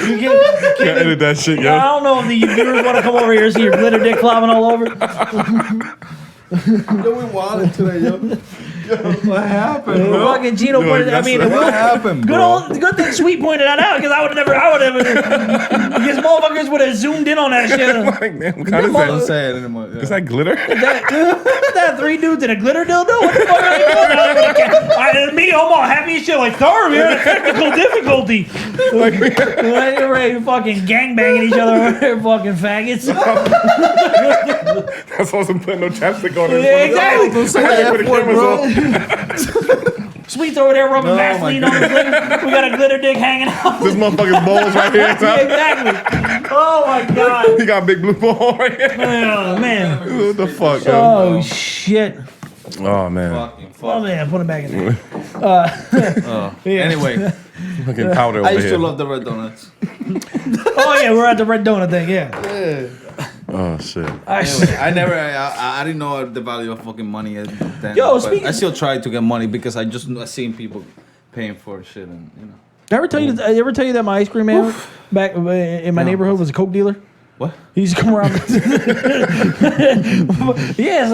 You Can't edit that shit, I yo. don't know if the viewers want to come over here and see your glitter dick flopping all over. Yo, we wilded today, yo. Yo, what happened, bro? Fucking Gino pointed. I mean, What happened, bro? good thing Sweet pointed that out because I would have. Because motherfuckers would have zoomed in on that shit. Like, man, what kind is Don't that? say it anymore. Yeah. Is that glitter? That 3 dudes in a glitter dildo? What the fuck are you doing? Me, I'm all happy as shit. Like, sorry, we had a technical difficulty. Like, you're ready to fucking gangbanging each other over there, fucking faggots. That's awesome. Putting no chapstick on it. Yeah, exactly. Don't say that Put the F-word, cameras bro. on. Sweet's over there rubbing No, Vaseline my on his glitter. We got a glitter dick hanging out. This motherfucker's balls right here. Exactly. Oh my god. He got a big blue ball right here. Oh man. What the fuck, yo? Oh shit. Oh man. Fucking fuck. Oh man, put it back in there. Anyway, Fucking powder over I used here. to love the red donuts. Oh yeah, we're at the red donut thing. Yeah. Oh shit. Anyway, I didn't know the value of fucking money then. Yo, but speaking- I still try to get money because I seen people paying for shit and you know. Did I ever tell you that my ice cream man back in my neighborhood was a coke dealer? What? He used to come around. Yes,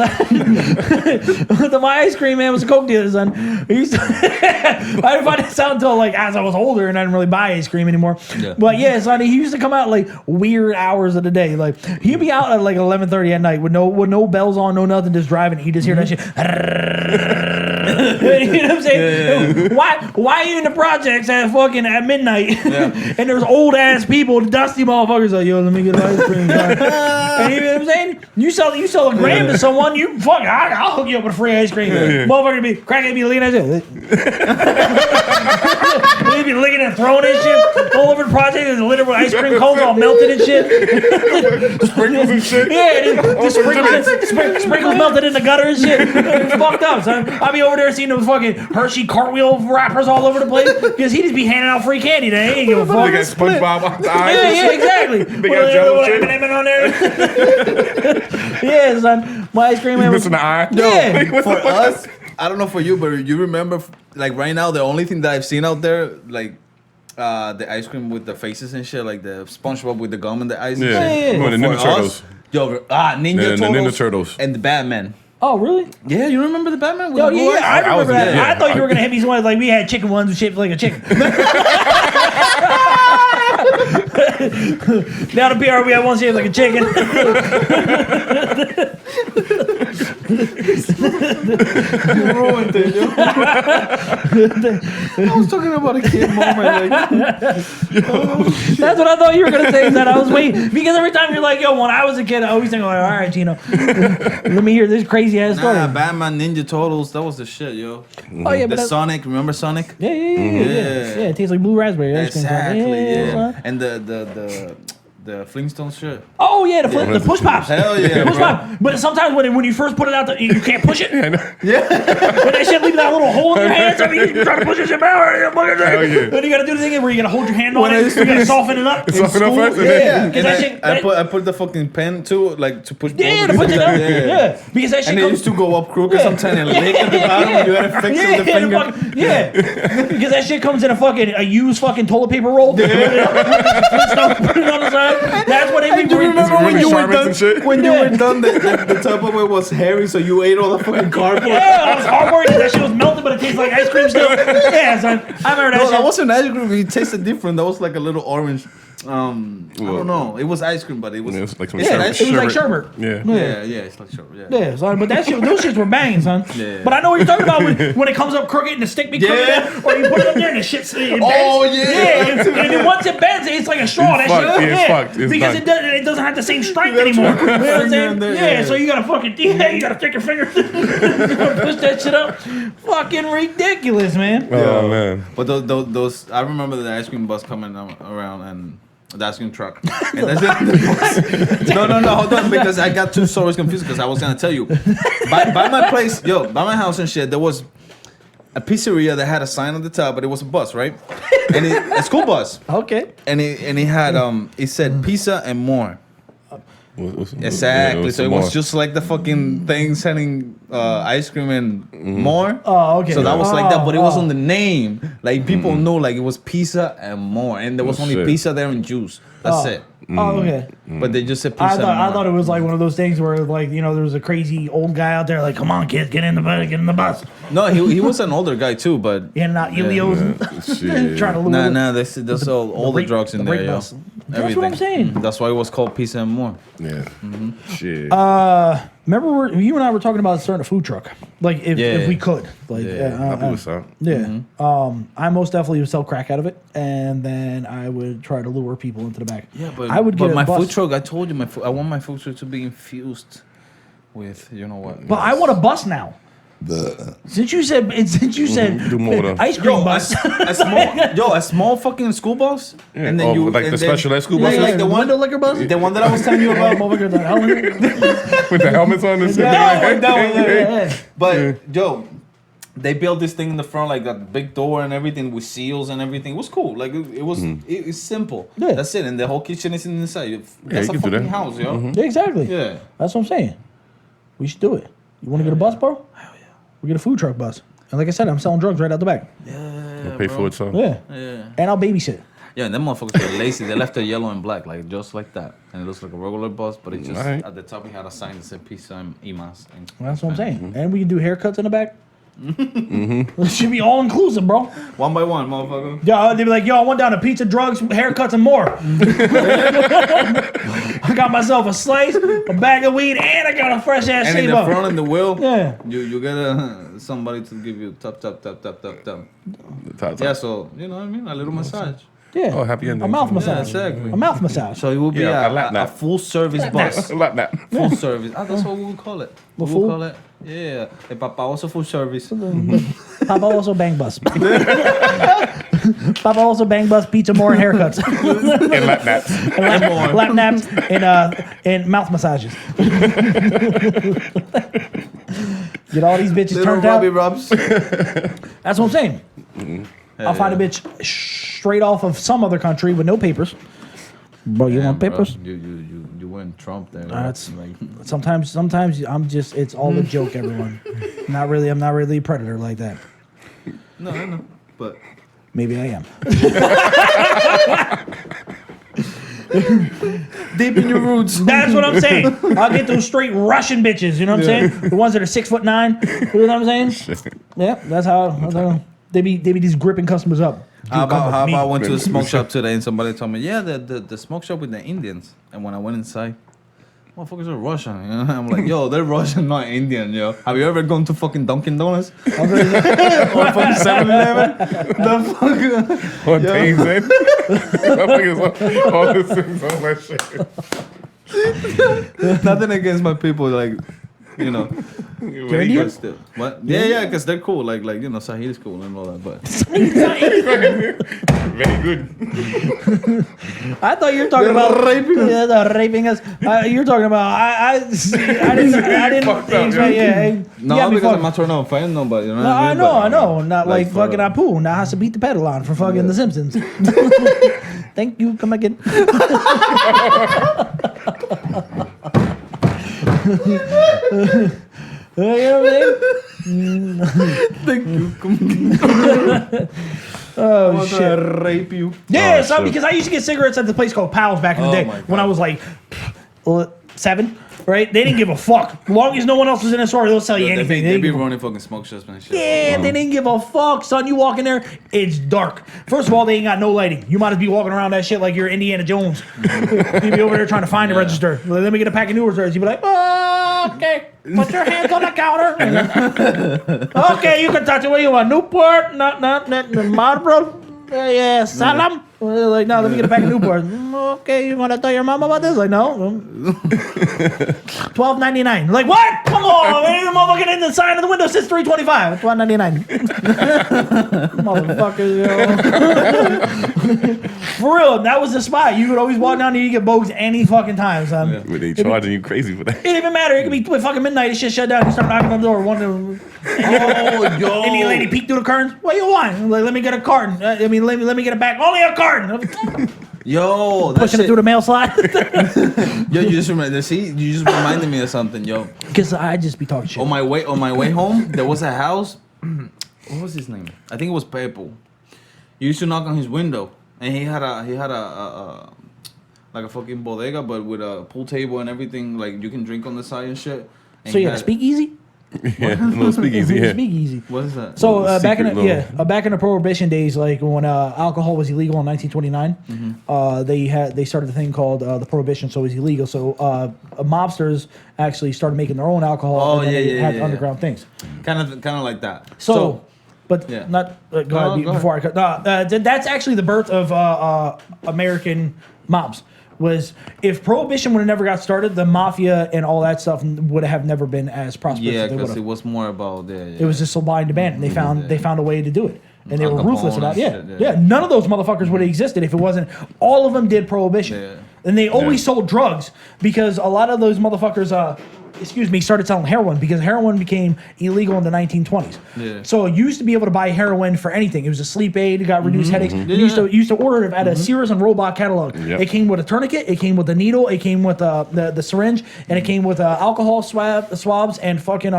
my ice cream man was a coke dealer, son. He used to, I didn't find this out until like as I was older and I didn't really buy ice cream anymore. Yeah. But yeah, son, he used to come out like weird hours of the day. Like he'd be out at like 11:30 at night with no bells on, no nothing, just driving. He just hear that shit. You know what I'm saying? Yeah. Why are you in the projects at midnight? Yeah. And there's old ass people, dusty motherfuckers like, yo, let me get an ice cream. And you know what I'm saying? You sell a gram to someone, I'll hook you up with free ice cream. Motherfucker be cracking, be looking at you. He'd be licking and throwing that shit all over the project. There's literal ice cream cones all melted and shit. Sprinkles and shit. Yeah, the sprinkles melted in the gutter and shit. It's fucked up, son. I'll be over there seeing those fucking Hershey cartwheel wrappers all over the place because he just be handing out free candy. They ain't give a fuck. They got SpongeBob on the eyes. Yeah, exactly. They got Jello shit. M&M on there. Yeah, son. My ice cream man was Missing the eye. Yeah. What For the fuck? us, I don't know for you, but you remember like right now the only thing that I've seen out there like the ice cream with the faces and shit, like the SpongeBob with the gum and the ice. Yeah. Yeah. Well, the For Ninja us, Turtles. Yo, Ninja Yeah, Turtles. the Ninja Turtles. And the Batman. Oh, really? Yeah, you remember the Batman? With Oh, the blue yeah, eyes? I remember was- that. yeah. I thought you were gonna hit me one like we had chicken ones shaped like a chicken. Down at PR, we had one shaped like a chicken. You ruined it, yo. I was talking about a kid moment. Like, That's what I thought you were gonna say. That I was waiting because every time you're like, "Yo," when I was a kid, I always think like, "All right, Gino, let me hear this crazy ass story." nah, Batman, Ninja Turtles, that was the shit, yo. Oh yeah, The but Sonic, remember Sonic? yeah. It tastes like blue raspberry. ice cream. Exactly, yeah. son. And the Flintstones shit. Oh yeah, the push pops. Hell yeah, Push bro. pop. But sometimes when you first put it out, you can't push it. Yeah. But that shit leaves that little hole in your hand. So you try to push it, Hell yeah. then you gotta do the thing where you gotta hold your hand on When I it. used You to gotta be- soften it up. Soften up first, and Yeah, then- Because that shit- I put the fucking pen too, like to push. Yeah, both to of push it them. down. Yeah. Because that shit And they comes. used to go up crooked Yeah. sometimes and lick at the bottom. You gotta fix it with the finger. Yeah, because that shit comes in a used fucking toilet paper roll. Put it on the side. That's what they Do you remember when Really you were sharpens done? and shit? When you Yeah. were done, the top of it was hairy, so you ate all the fucking cardboard. Yeah, I was hardcore because that shit was melted, but it tastes like ice cream still. Yeah, son. I remember that No, that shit. wasn't ice cream. It tasted different. That was like a little orange. I don't know. It was ice cream, but it was. Yeah, it's like some Yeah, sherbet. it was like sherbet. Yeah. Yeah, it's like sherbet. Yeah. Yeah, son, but that shit, those shits were banging, son. Yeah. But I know what you're talking about when it comes up crooked and the stick be crooked, Yeah. or you put it up there and the shit's it bends. Oh, yeah. Yeah, and then once it bends, it's like a straw. It's That fucked. shit, Yeah, it's fucked. It's because done. it doesn't have the same strength anymore. You know what I'm saying? there, Yeah, yeah. so you gotta fucking you gotta take your finger, push that shit up. Fucking ridiculous, man. Oh man. But those, I remember the ice cream bus coming around and the ice cream truck. And that's it. No, hold on, because I got two stories confused because I was gonna tell you. By my place, by my house and shit, there was a pizzeria that had a sign on the top, but it was a bus, right? And a school bus. Okay. And it had it said pizza and more. Exactly. Yeah, So it was just like the fucking thing selling ice cream and more. Oh, okay. So that was like that, but it was Oh. on the name. Like people know, like it was pizza and more, and there was only shit. pizza there and juice. That's it. Oh, okay. But they just said pizza. I and thought more. it was like one of those things where like there was a crazy old guy out there like, come on kids, get in the bus. No, he was an older guy too, but And not Elios Shit. trying to lure. nah, there's all the rape- drugs in the there, rape yo. bus. That's what I'm saying. That's why it was called pizza and more. Yeah. Shit. Remember you and I were talking about starting a food truck, like if Yeah. we could, like I'll do what's up. yeah. I most definitely would sell crack out of it, and then I would try to lure people into the back. Yeah, but I would but get my a bus. food truck. I told you I want my food truck to be infused with you know what. But I want a bus now. Since you said Do more with ice cream bus. a small fucking school bus, and then Oh, you like and the then- special ed school Yeah, buses? like the one, window liquor bus. the one that I was telling you about. Motherfucker, the hell? With the helmets on and shit. That one, Yeah. But they built this thing in the front, like a big door and everything with seals and everything. It was cool. Like it was, it's simple. Yeah. That's it. And the whole kitchen is inside. you That's a can do fucking that. house, yo. Yeah, exactly. Yeah. That's what I'm saying. We should do it. You want to get a bus, bro? Hell yeah. We get a food truck bus. And like I said, I'm selling drugs right out the back. Pay for it, so. Yeah. Yeah. And I'll babysit. Yeah, and them motherfuckers were lazy. They left it yellow and black, like just like that. And it looks like a regular bus, but it just Right. at the top it had a sign that said pizza and Imas. And That's what I'm saying. And we can do haircuts in the back. It should be all inclusive, bro. one by one, motherfucker. Yeah, they'd be like, yo, I went down to pizza, drugs, haircuts, and more. I got myself a slice, a bag of weed, and I got a fresh ass And in shave the up. front and the wheel, Yeah. you get somebody to give you tap. Top. Yeah, so you know what I mean, a little massage. Yeah. Oh, happy ending. A mouth Yeah, massage. exactly. A mouth massage. So it will be Yeah, a lap a nap. full service bus. Like that. Full service. Ah, that's what we would call it. The We full? would call it. Yeah, a papa also full service. Papa also bang bus. Papa also bang bus, pizza, more, and haircuts. And lap naps. Lap naps and mouth massages. Get all these bitches Little turned out. Robbie Robs. That's what I'm saying. I'll find a bitch straight off of some other country with no papers. Bro, you want papers? You went Trump there. That's like, sometimes I'm just it's all a joke, everyone. I'm not really a predator like that. no, but Maybe I am. deep in your roots. That's what I'm saying. I'll get those straight Russian bitches, you know what I'm saying? The ones that are 6'9", you know what I'm saying? Yeah, that's how they be just gripping customers up. How about me. I went to a smoke shop today and somebody told me, yeah, the smoke shop with the Indians. And when I went inside, motherfuckers are Russian. You know? I'm like, yo, they're Russian, not Indian, yo. Have you ever gone to fucking Dunkin' Donuts? Or fucking 7-Eleven? The fuck? On things, eh? Motherfuckers, all this things, all that shit. Nothing against my people, like, you know. Indian? But still, what? Yeah, because they're cool. Like you know, Sahil is cool and all that. But Very good. I thought you were talking They're about raping us. Yeah, they're raping us. You're talking about I didn't Fucked up, expect, yeah. no, you got me because I'm fucked. not trying to offend nobody. You know No, what I mean? know, But, I know. Not like for- fucking Apu. Now has to beat the pedal on for fucking The Simpsons. Thank you. Come again. You know what I'm saying? Thank you. Oh I'm shit. gonna rape you. Yeah, so shit. because I used to get cigarettes at the place called Powell's back in the Oh day my when I was like 7. right? They didn't give a fuck. As long as no one else was in the store, they'll sell you They anything. be didn't give a running fucking smoke shops and shit. Yeah, they didn't give a fuck, son. You walk in there, it's dark. First of all, they ain't got no lighting. You might as be walking around that shit like you're Indiana Jones. You be over there trying to find the register. Let me get a pack of New Reserves. You be like, oh, okay. Put your hands on the counter. Okay, you can touch it where you want. Newport, not Marlboro. Yeah, Salam. Like, no, let me get a pack of Newport. Okay, you want to tell your mom about this? Like, no. $12.99. Like, what? Come on, man. The motherfucker in the sign on the window says $3.25. $12.99. Motherfuckers, yo. For real, that was the spot. You could always walk down there, you get bogus any fucking time, son. Yeah. But they charging you crazy for that. It didn't even matter. It could be fucking midnight. This shit shut down. You start knocking on the door. Oh, yo. Any lady peek through the curtains. What you want? Like, let me get a carton. Let me get a bag. Only a carton. Yo, that Pushing it shit. through the mail slide. Yo, you just reminded me of something, yo. Because I just be talking shit. On my way home, there was a house. What was his name? I think it was Pepo. You used to knock on his window, and he had a like a fucking bodega, but with a pool table and everything. Like you can drink on the side and shit. And So he you had a had- speakeasy? Yeah, no speakeasy. Yeah. Speakeasy. What is that? So back in Secret the, little- back in the Prohibition days, like when alcohol was illegal in 1929, they started a thing called the Prohibition, so it was illegal. So mobsters actually started making their own alcohol. Oh, and then yeah, they yeah, had yeah, underground things. kind of like that. So, but yeah. not go ahead, go ahead. before I cut. No, that's actually the birth of American mobs. Was if Prohibition would have never got started, the mafia and all that stuff would have never been as prosperous. Yeah, as they because would've. it was more about It was just supply and demand, and they found a way to do it, and they Al were ruthless Capone about and it. shit, Yeah, yeah. none of those motherfuckers would have existed if it wasn't. All of them did Prohibition, Yeah. and they always Yeah. sold drugs because a lot of those motherfuckers, started selling heroin because heroin became illegal in the 1920s. Yeah. So you used to be able to buy heroin for anything. It was a sleep aid. It got reduced headaches. You used to order it at a Sears and Roebuck catalog. Yep. It came with a tourniquet. It came with a needle. It came with the syringe, and it came with alcohol swabs and fucking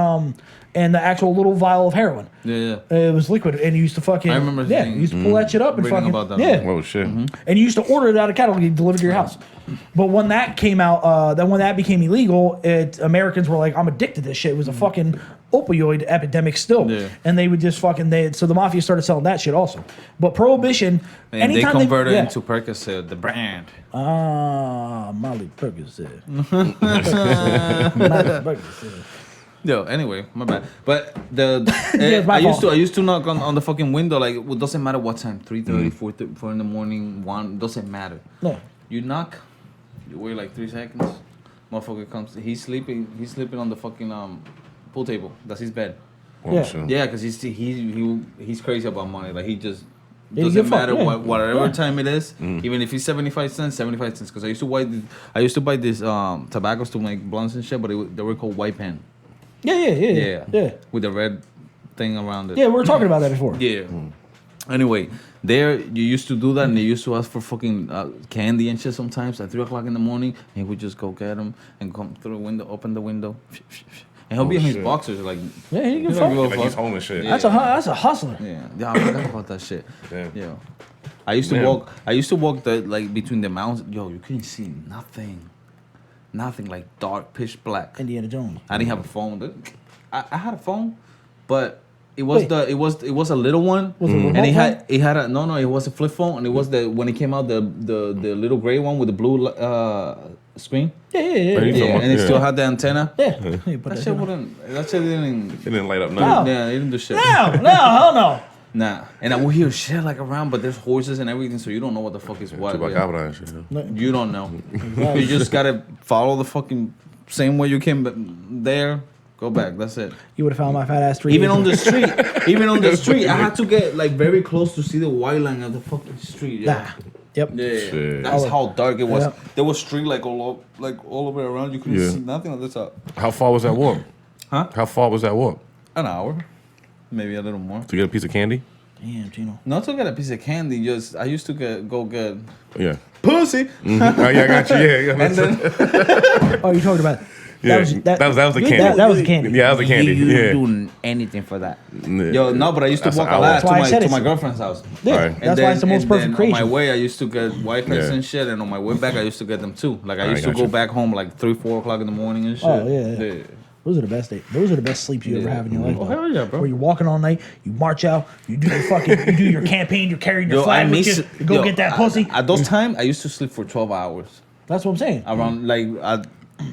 and the actual little vial of heroin. Yeah. It was liquid, and you used to fucking. I remember Yeah, seeing- you used to pull that shit up and reading fucking. about that. Yeah, Oh shit. and you used to order it out of catalog and delivered to your house. But when that came out, then when that became illegal, Americans were like, "I'm addicted to this shit." It was a fucking opioid epidemic still, Yeah. and they would just fucking. So the mafia started selling that shit also. But Prohibition, And they anytime converted yeah. into Percocet, the brand. Molly Percocet. Molly Percocet. Yo, anyway, my bad. But it's my I used fault. to knock on the fucking window. Like it doesn't matter what time, 3:30, 4 in the morning, 1, doesn't matter. No. You knock, you wait like 3 seconds. Motherfucker comes. He's sleeping on the fucking pool table. That's his bed. Oh, Yeah. shit. Yeah, because he's crazy about money. Like he just He doesn't give a fuck, matter yeah. whatever Yeah. time it is. Even if it's 75 cents. Because I used to buy this tobaccos to make blunts and shit, but they were called White Pen. Yeah. With the red thing around it. Yeah, we were talking about that before. Yeah. Anyway, there you used to do that, and they used to ask for fucking candy and shit sometimes at 3:00 in the morning, and he would just go get them and come through the window, open the window, and he'll be in his shit. boxers like. Yeah, he can don't fuck. give a Like he's fuck. home and shit. Yeah. That's a hustler. Yeah, I forgot about that shit. Damn. Yeah. I used to Man. walk. I used to walk the like between the mountains. Yo, you couldn't see nothing, like dark, pitch black. Indiana Jones. I didn't have a phone. I had a phone, but it was Wait. it was a little one, Was it a remote and phone? it had a no, it was a flip phone, and it was when it came out the little gray one with the blue screen. Yeah. But you Yeah, talking about- and it still yeah. had the antenna. Yeah. You put That that shit shit that shit didn't. It didn't light up No. nothing. Yeah, it didn't do shit. No, hell no. Nah, and I will hear shit like around, but there's horses and everything, so you don't know what the fuck is what. Yeah. Chupacabra and shit. You don't know. You just gotta follow the fucking same way you came there. Go back. That's it. You would have found my fat ass 3 Even days on the street, I had to get like very close to see the white line of the fucking street. Yeah, Nah. Yep. yeah. Shit. That's how dark it was. Yeah. There was street like all the way around. You couldn't Yeah. see nothing on this side. How far was that walk? Huh? How far was that walk? An hour, maybe a little more. To get a piece of candy? Damn, Gino. Not to get a piece of candy. Just I used to go get Yeah. pussy. Oh, yeah, I got you. Yeah. And then Oh, you talking about Yeah, that was the candy. That was the candy. Yeah, that was the candy. You Yeah. do anything for that. Yo, no, but I used to That's walk an a hour. lot That's why I said to it's- my girlfriend's house. Yeah, Right. that's And why it's the most and perfect then creation. On my way, I used to get Wi-Fi's Yeah. and shit, and on my way back, I used to get them too. Like I I used to got go you. back home like 3-4 o'clock in the morning and shit. Oh, yeah. Those are the best days. Those are the best sleeps you ever Yeah. have in your life. Oh, though. hell yeah, bro. Where you're walking all night, you march out, you do your fucking, you do your campaign, you're carrying your Yo, I flag with miss you, you go yo, get that pussy. At those time, I used to sleep for 12 hours. That's what I'm saying. Around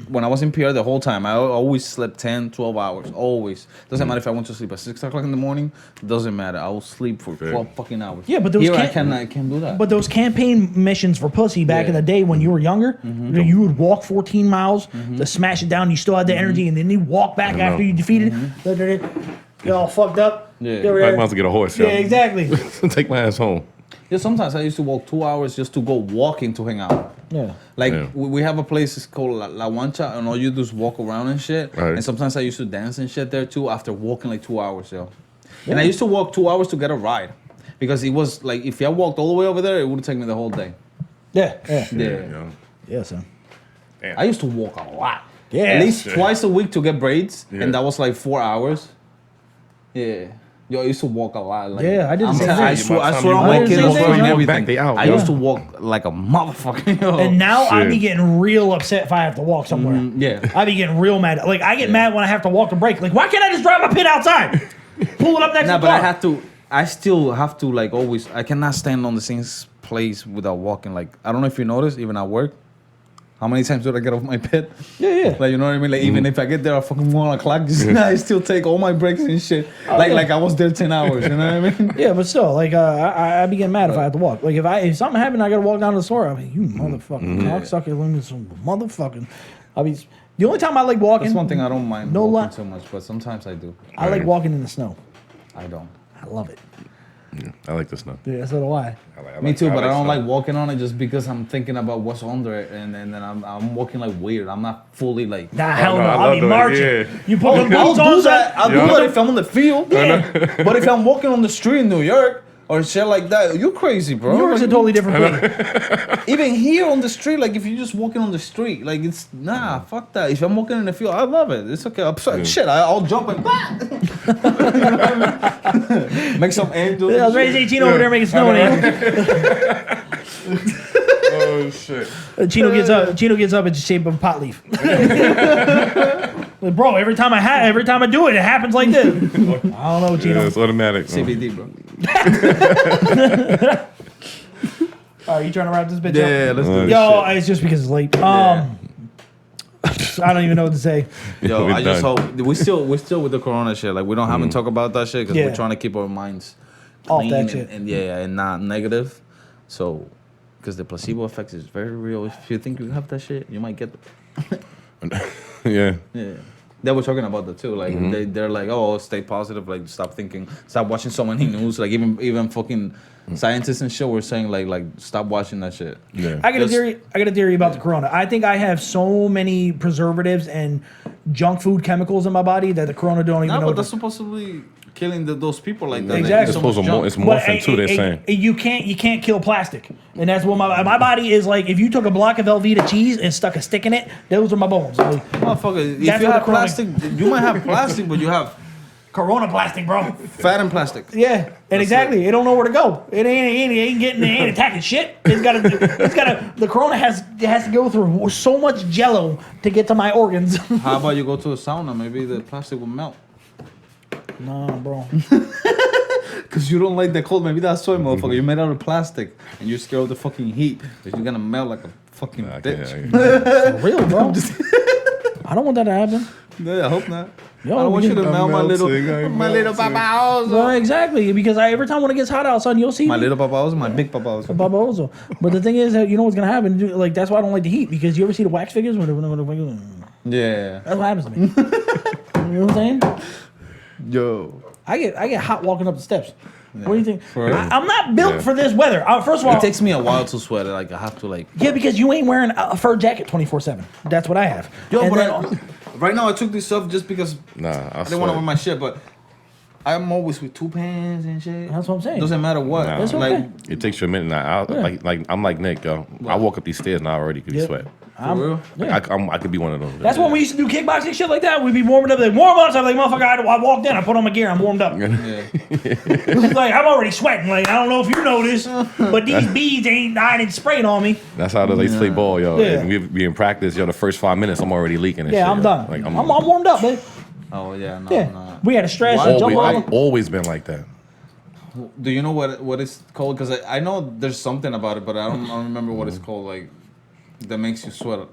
when I was in PR the whole time, I always slept 10, 12 hours. Always. Doesn't matter if I went to sleep at 6 o'clock in the morning. Doesn't matter. I will sleep for 12 fucking hours. Yeah, but those Here I can't- can't do that. But those campaign missions for pussy back in Yeah. the day when you were younger, you would walk 14 miles to smash it down. You still had the energy, and then you walk back after you defeated it. You're all fucked up. Yeah. You're Like, right. might as well get a horse. Yeah, exactly. Take my ass home. Yeah, sometimes I used to walk 2 hours just to go walking to hang out. Yeah. Like Yeah. we have a place it's called La Guancha, and all you do is walk around and shit. Right. And sometimes I used to dance and shit there too after walking like 2 hours, yo. And I used to walk 2 hours to get a ride, because it was like if I walked all the way over there, it would take me the whole day. Yeah. Yeah. Yeah. Yeah, son. I used to walk a lot. Yeah. At least twice a week to get braids, Yeah. and that was like 4 hours. Yeah. Yo, I used to walk a lot. Like, Yeah, I did the same thing. I swear By the on time my you kids, walk I swear in, on you walk everything. back, they out, I yeah. used to walk like a motherfucker. Yo. And now I Shit. be getting real upset if I have to walk somewhere. yeah. I be getting real mad. Like I get mad when I have to walk a break. Like why can't I just drive my pit outside? Pull it up next Nah, to the but I car. have to. I still have to like always. I cannot stand on the same place without walking. Like I don't know if you notice, even at work, how many times did I get off my pit? Yeah. Like you know what I mean? Like even if I get there at fucking 1 o'clock, just I still take all my breaks and shit. Oh, Like I was there 10 hours. You know what I mean? Yeah, but still, like I be getting mad if I have to walk. Like if something happened, I gotta walk down to the store. I'm like, you motherfucking cocksucker, let me some motherfucking. I mean, the only time I like walking. That's one thing I don't mind No walking lie. so much, but sometimes I do. I like walking in the snow. I don't. I love it. I like this now. Yeah, so do I. Me too, but I don't snow. like walking on it just because I'm thinking about what's under it, and then I'm walking like weird. I'm not fully like. Nah, hell no, no. I I'll love be doing it, marching. yeah. You put them I'll boots do on, that. son. I'll do that if I'm on the field. Yeah. But if I'm walking on the street in New York or shit like that, you're crazy, bro. New York's a Like, totally different place. even here on the street, like if you're just walking on the street, like it's fuck that. If I'm walking in the field, I love it. It's okay. Shit, I'll jump and make some angels. I was ready to say Chino over there making snow. Oh shit. Chino gets up. Chino gets up in the shape of a pot leaf. Like, bro, every time I do it, it happens like this. I don't know, Chino. Yeah, it's automatic. CBD, bro. All right, you trying to wrap this bitch up? Yeah, let's do it. Yo, it's just because it's late. I don't even know what to say. Yo, We're I just done. hope we're still with the corona shit. Like we don't haven't talk about that shit because Yeah. we're trying to keep our minds Off clean that and, shit. and not negative. So, because the placebo effect is very real. If you think you have that shit, you might get it. Yeah. Yeah. They were talking about that too. Like they're like, oh, stay positive. Like stop thinking, stop watching so many news. Like even fucking scientists and shit were saying like stop watching that shit. Yeah. I got a Just- theory. I got a theory about the corona. I think I have so many preservatives and junk food chemicals in my body that the corona don't even No, know. but that's supposedly killing those people like that. Exactly. It's So supposed much to junk. it's morphine too. They're saying. You can't kill plastic, and that's what my body is like. If you took a block of Velveeta cheese and stuck a stick in it, those are my bones. Like, Motherfucker, if That's you what have the corona- plastic, you might have plastic, but you have corona plastic, bro. fat and plastic. Yeah, and exactly, it don't know where to go. It ain't attacking shit. The corona has to go through so much jello to get to my organs. How about you go to a sauna? Maybe the plastic will melt. Nah, bro. Cause you don't like the cold. Maybe that's why, motherfucker. You're made out of plastic, and you're scared of the fucking heat. Cause you're gonna melt like a fucking I bitch. can't. For real, bro. I don't want that to happen. Yeah, I hope not. Yo, I don't want we you to can- melt my little, melting, my little melting. papaos. Well, exactly, because every time when it gets hot outside, you'll see My me. little papaos, my big papaos. Baba Ozo. But the thing is that you know what's gonna happen. Like that's why I don't like the heat, because you ever see the wax figures when Yeah. that's what happens to me. You know what I'm saying? Yo. I get hot walking up the steps. What do you think? For real? I'm not built Yeah. for this weather. First of all, It takes me a while to sweat. Like I have to like. yeah, because you ain't wearing a fur jacket 24/7. That's what I have. Yo, And but then- right now I took this off just because Nah, I didn't want to wear my shit, but I'm always with 2 pants and shit. That's what I'm saying. Doesn't matter what. Nah. That's like, okay. It takes you a minute now. Like I'm like Nick, yo. I walk up these stairs now already because you Yep. sweat. real? I could be one of those. That's when we used to do kickboxing shit like that. We'd be warming up, like warm ups. I'm like, motherfucker, I walked in, I put on my gear, I'm warmed up. It's like I'm already sweating. Like I don't know if you know this, but these beads ain't spraying on me. That's how they used to play ball, yo. Yeah. And we be in practice, yo. The first 5 minutes, I'm already leaking. And Yeah, shit, I'm yo. done. Like I'm warmed up, man. Oh yeah, no, Yeah, no. we had a stretch. Why- a jump I've over. always been like that. Do you know what it's called? Because I know there's something about it, but I don't remember what it's called. Like that makes you sweat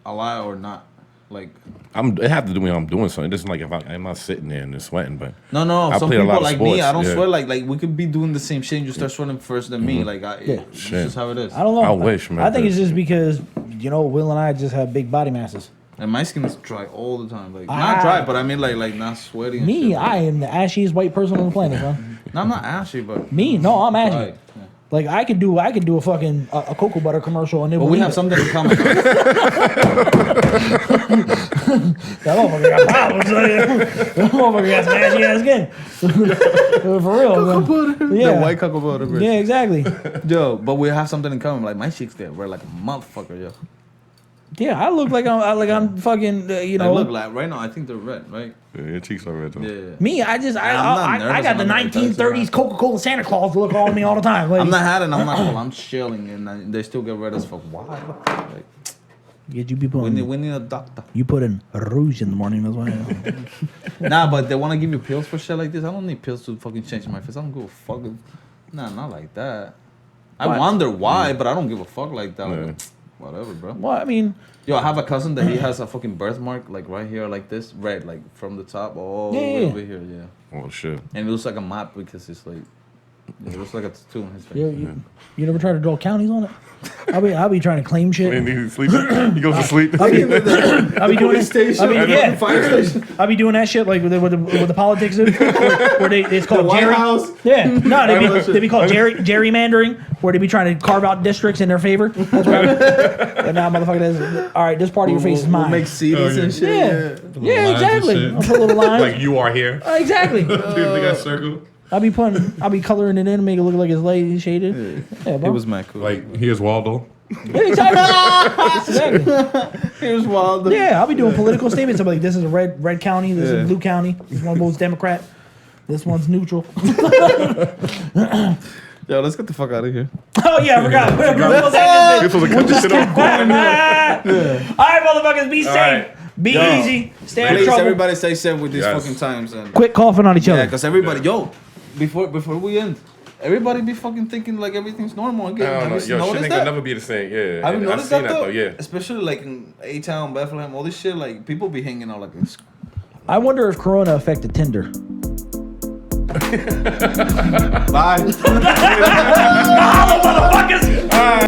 a lot or not. Like It have to do when I'm doing something. It isn't like if I'm not sitting there and just sweating, but no. I Some play a people lot of like me, sports, I don't yeah. sweat. Like we could be doing the same shit. And you start sweating first than me. Like it's Shit. just how it is. I don't know. I wish, man, I think but- it's just because Will and I just have big body masses. And my skin is dry all the time. Like not dry, but I mean like not sweaty. And Me, shit. I am the ashiest white person on the planet, man. No, I'm not ashy, but Me, no, I'm ashy. Right, yeah. Like I could do a fucking a cocoa butter commercial and it But we have something in common. That motherfucker got problems. That motherfucker got some ashy ass skin. For real, man. Yeah. The white cocoa butter. Bro. Yeah, exactly. Yo, but we have something in common. Like my cheeks get red like a motherfucker, yo. Yeah, I look like I'm fucking They look like right now. I think they're red, right? Yeah, your cheeks are red though. Yeah. me. I I'm not I nervous, got the I'm not like that, 1930s Coca-Cola Santa Claus look on me all the time. Like, I'm not hiding. I'm not cool. I'm chilling, and they still get red as fuck. Why? Like, Get you people. we need a doctor. You put in rouge in the morning. That's why. Nah, but they want to give you pills for shit like this. I don't need pills to fucking change my face. I don't give a fuck. Nah, not like that. I What? wonder why, but I don't give a fuck like that. Yeah. Like, whatever, bro. Well, I mean, Yo, I have a cousin that he has a fucking birthmark like right here, like this, red, like from the top all the way Yeah. over here, yeah. Oh shit. And it looks like a map because it's like, it looks like a tattoo on his face. you never tried to draw counties on it? I'll be trying to claim shit. And he's sleeping. He goes to sleep. I'll be doing it. I mean, yeah. Fire station. I'll be doing that shit like with the politics do, where it's called White Jerry. House. Yeah, no, they be called gerrymandering, where they be trying to carve out districts in their favor. That's right. And now, motherfucker, that's all right. This part of your face is mine. We'll make CDs and shit. yeah, Yeah. yeah, exactly. I'll put little lines. Like you are here. Exactly. They got circle. I'll be coloring it in to make it look like it's light shaded. Yeah, bro. It was mad cool. Like here's Waldo. Yeah, exactly. Exactly. Here's wild. Yeah, I'll be doing political statements. I'm like, this is a red county. This is a blue county. This one votes Democrat. This one's neutral. Yo, let's get the fuck out of here. Oh yeah, I forgot. We're supposed to end This was a cut this shit off. this. All right, motherfuckers, be safe. right. Be Yo. easy. Stay out of Please, trouble. everybody stay safe with these Yes. fucking times. And Quit coughing on each yeah, other. because everybody, yo, before we end, everybody be fucking thinking like everything's normal again. I don't know. Have you Yo, shit noticed ain't gonna that? never be the same. Yeah. Have you I've noticed seen that that though? though. Yeah. Especially like in A-Town, Bethlehem, all this shit. Like people be hanging out like this. I wonder if Corona affected Tinder. Bye. Motherfuckers.